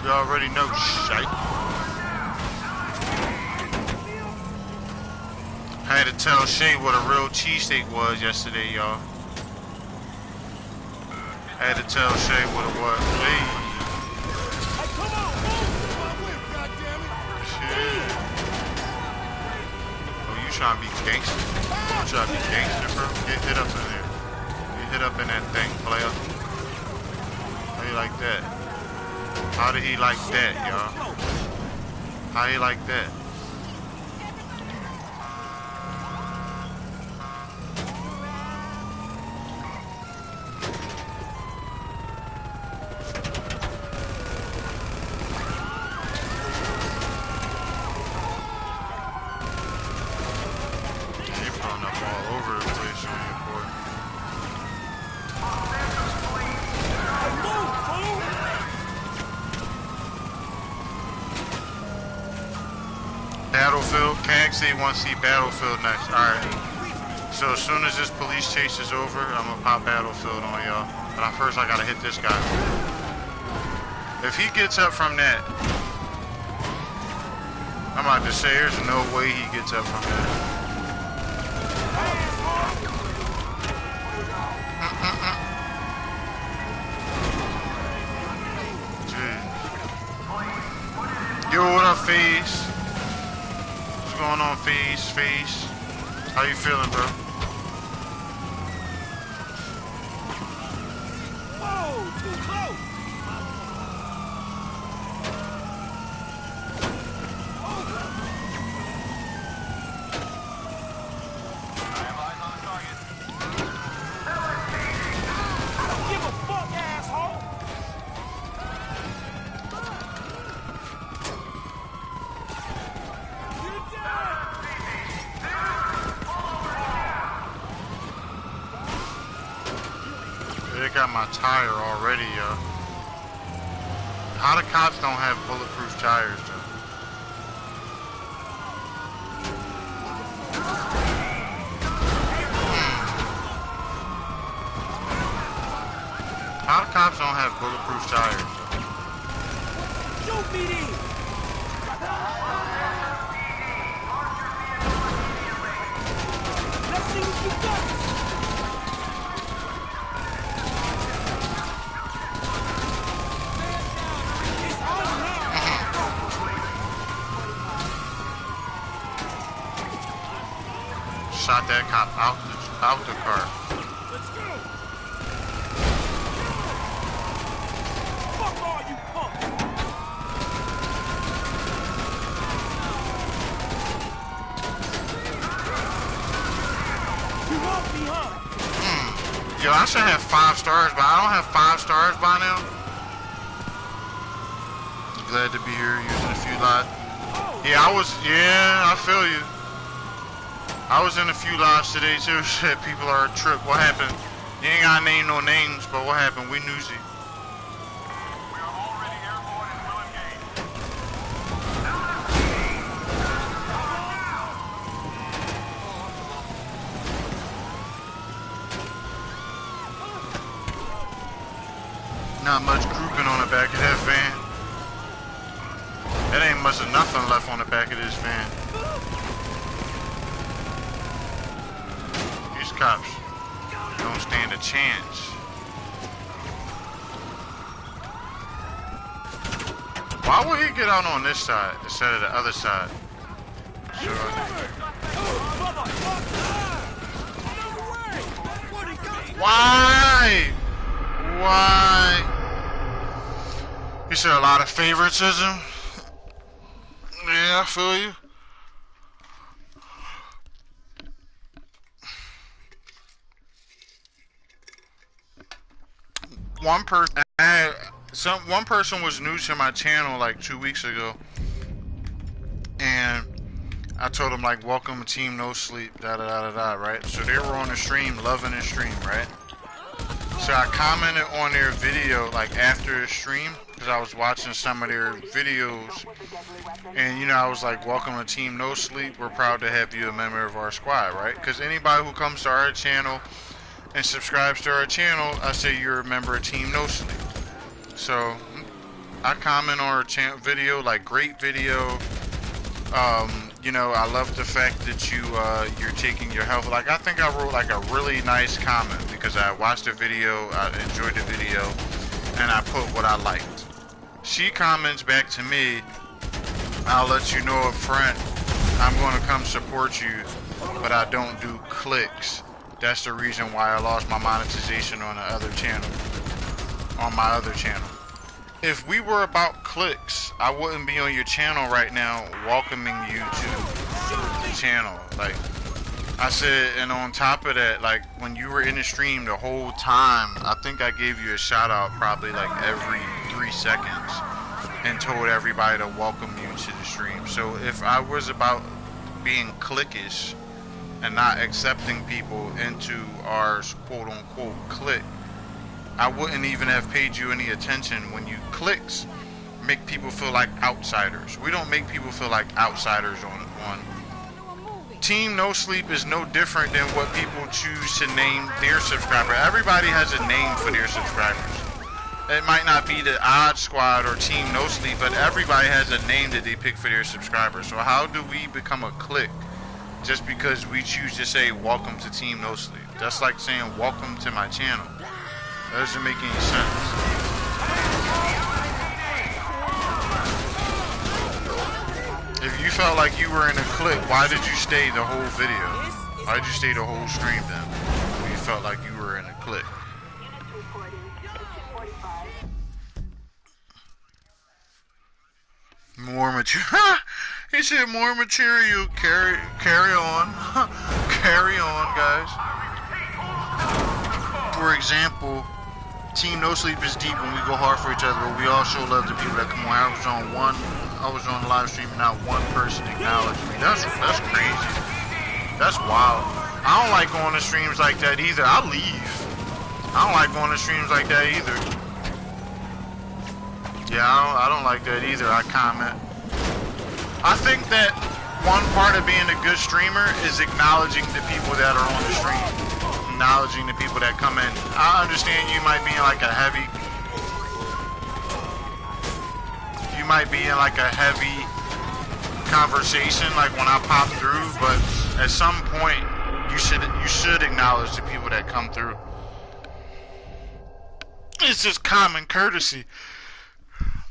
Speaker 1: You already know, shite. I had to tell Shay what a real cheesesteak was yesterday, y'all. I had to tell Shay what it was. Hey. you trying to be gangster? You trying to be gangster, bro? Get hit up in there. Get hit up in that thing, player. How you like that? How did he like that, y'all? How you like that? Battlefield, KXA wants to see Battlefield next. Alright. So as soon as this police chase is over, I'm gonna pop Battlefield on y'all. But first I gotta hit this guy. If he gets up from that, I'm about to say there's no way he gets up from that. Yo, what up, Face? What's going on, Face? How you feeling, bro?
Speaker 2: Whoa, too close. I have eyes on the target. Don't give a fuck, asshole.
Speaker 1: They got my tire already, yo. How the cops don't have bulletproof tires, though? How the cops don't have bulletproof tires?
Speaker 2: Shoot me then. Let's see what you got.
Speaker 1: Shot that cop out the car.
Speaker 2: Let's go. Fuck all you punks. You won't be, huh?
Speaker 1: Yo, I should have 5 stars, but I don't have 5 stars by now. Glad to be here using a few lives. Yeah, I feel you. I was in a few lives today too. Shit, people are a trip. What happened? You ain't gotta name no names, but what happened? We knew it.
Speaker 2: We are already airborne and will engage.
Speaker 1: Not much grouping on the back of that van. That ain't much of nothing left on the back of this van. These cops don't stand a chance. Why would he get out on this side instead of the other side? Sure. Why? You said a lot of favoritism? Yeah, I feel you. One person was new to my channel like 2 weeks ago, and I told him like, welcome to Team No Sleep, right? So they were on the stream, loving the stream, right? So I commented on their video like after the stream, because I was watching some of their videos, and you know, I was like, welcome to Team No Sleep, we're proud to have you a member of our squad, right? Because anybody who comes to our channel and subscribes to our channel, I say you're a member of Team No Sleep. So I comment on our channel video like, great video. You know, I love the fact that you're taking your health. Like, I think I wrote like a really nice comment because I watched the video, I enjoyed the video, and I put what I liked. She comments back to me, I'll let you know up front, I'm going to come support you, but I don't do clicks. That's the reason why I lost my monetization on the other channel. On my other channel. If we were about clicks, I wouldn't be on your channel right now welcoming you to the channel. Like I said, and on top of that, like when you were in the stream the whole time, I think I gave you a shout out probably like every 3 seconds and told everybody to welcome you to the stream. So if I was about being clickish and not accepting people into our quote unquote clique, I wouldn't even have paid you any attention. When you clicks make people feel like outsiders. We don't make people feel like outsiders on Team No Sleep is no different than what people choose to name their subscriber. Everybody has a name for their subscribers. It might not be the Odd Squad or Team No Sleep, but everybody has a name that they pick for their subscribers. So how do we become a clique just because we choose to say welcome to Team No Sleep? That's like saying welcome to my channel. That doesn't make any sense. If you felt like you were in a clique, why did you stay the whole video? Why did you stay the whole stream then? When you felt like you were in a clique. More material. He said more material. Carry on. Carry on, guys. For example, Team No Sleep is deep when we go hard for each other, but we all show love to people that come on. I was on the live stream and not one person acknowledged me. That's crazy. That's wild. I don't like going to streams like that either. I'll leave. I don't like going to streams like that either. Yeah, I don't like that either. I comment. I think that one part of being a good streamer is acknowledging the people that are on the stream. Acknowledging the people that come in. I understand you might be in like a heavy conversation like when I pop through, but at some point you should acknowledge the people that come through. It's just common courtesy.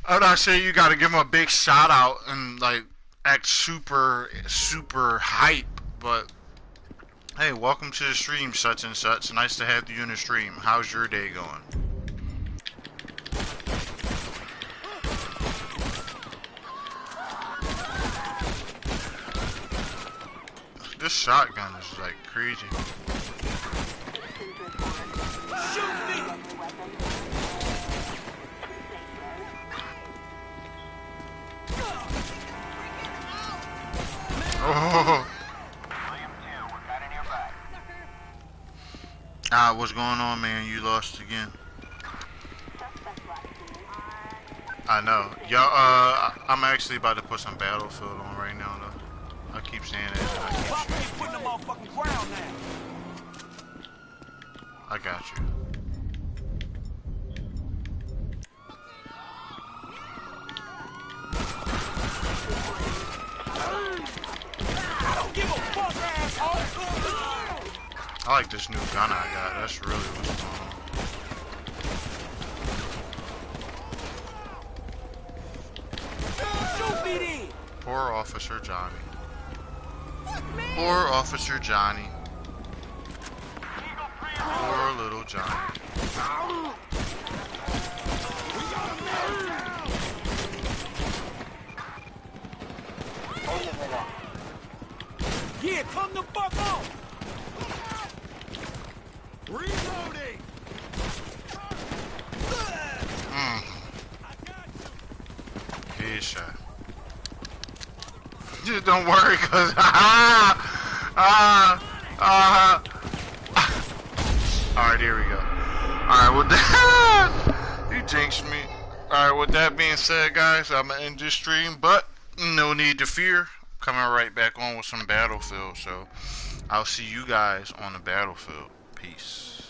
Speaker 1: I'm not saying you gotta give them a big shout out and like act super hype, but hey, welcome to the stream, such and such. Nice to have you in the stream. How's your day going? This shotgun is like crazy. Oh. What's going on, man? You lost again. I know. Y'all, I'm actually about to put some Battlefield on right now, though. I keep saying it. I got you. I like this new gun I got. That's really what's going on. Poor Officer Johnny. Poor Officer Johnny. Poor little Johnny.
Speaker 3: Yeah, come the fuck on! Reloading!
Speaker 1: Headshot. Just don't worry, cause alright, here we go. Alright, with that you jinxed me. Alright, with that being said, guys, I'm gonna end this stream, but no need to fear. Coming right back on with some Battlefield, so I'll see you guys on the Battlefield. Peace.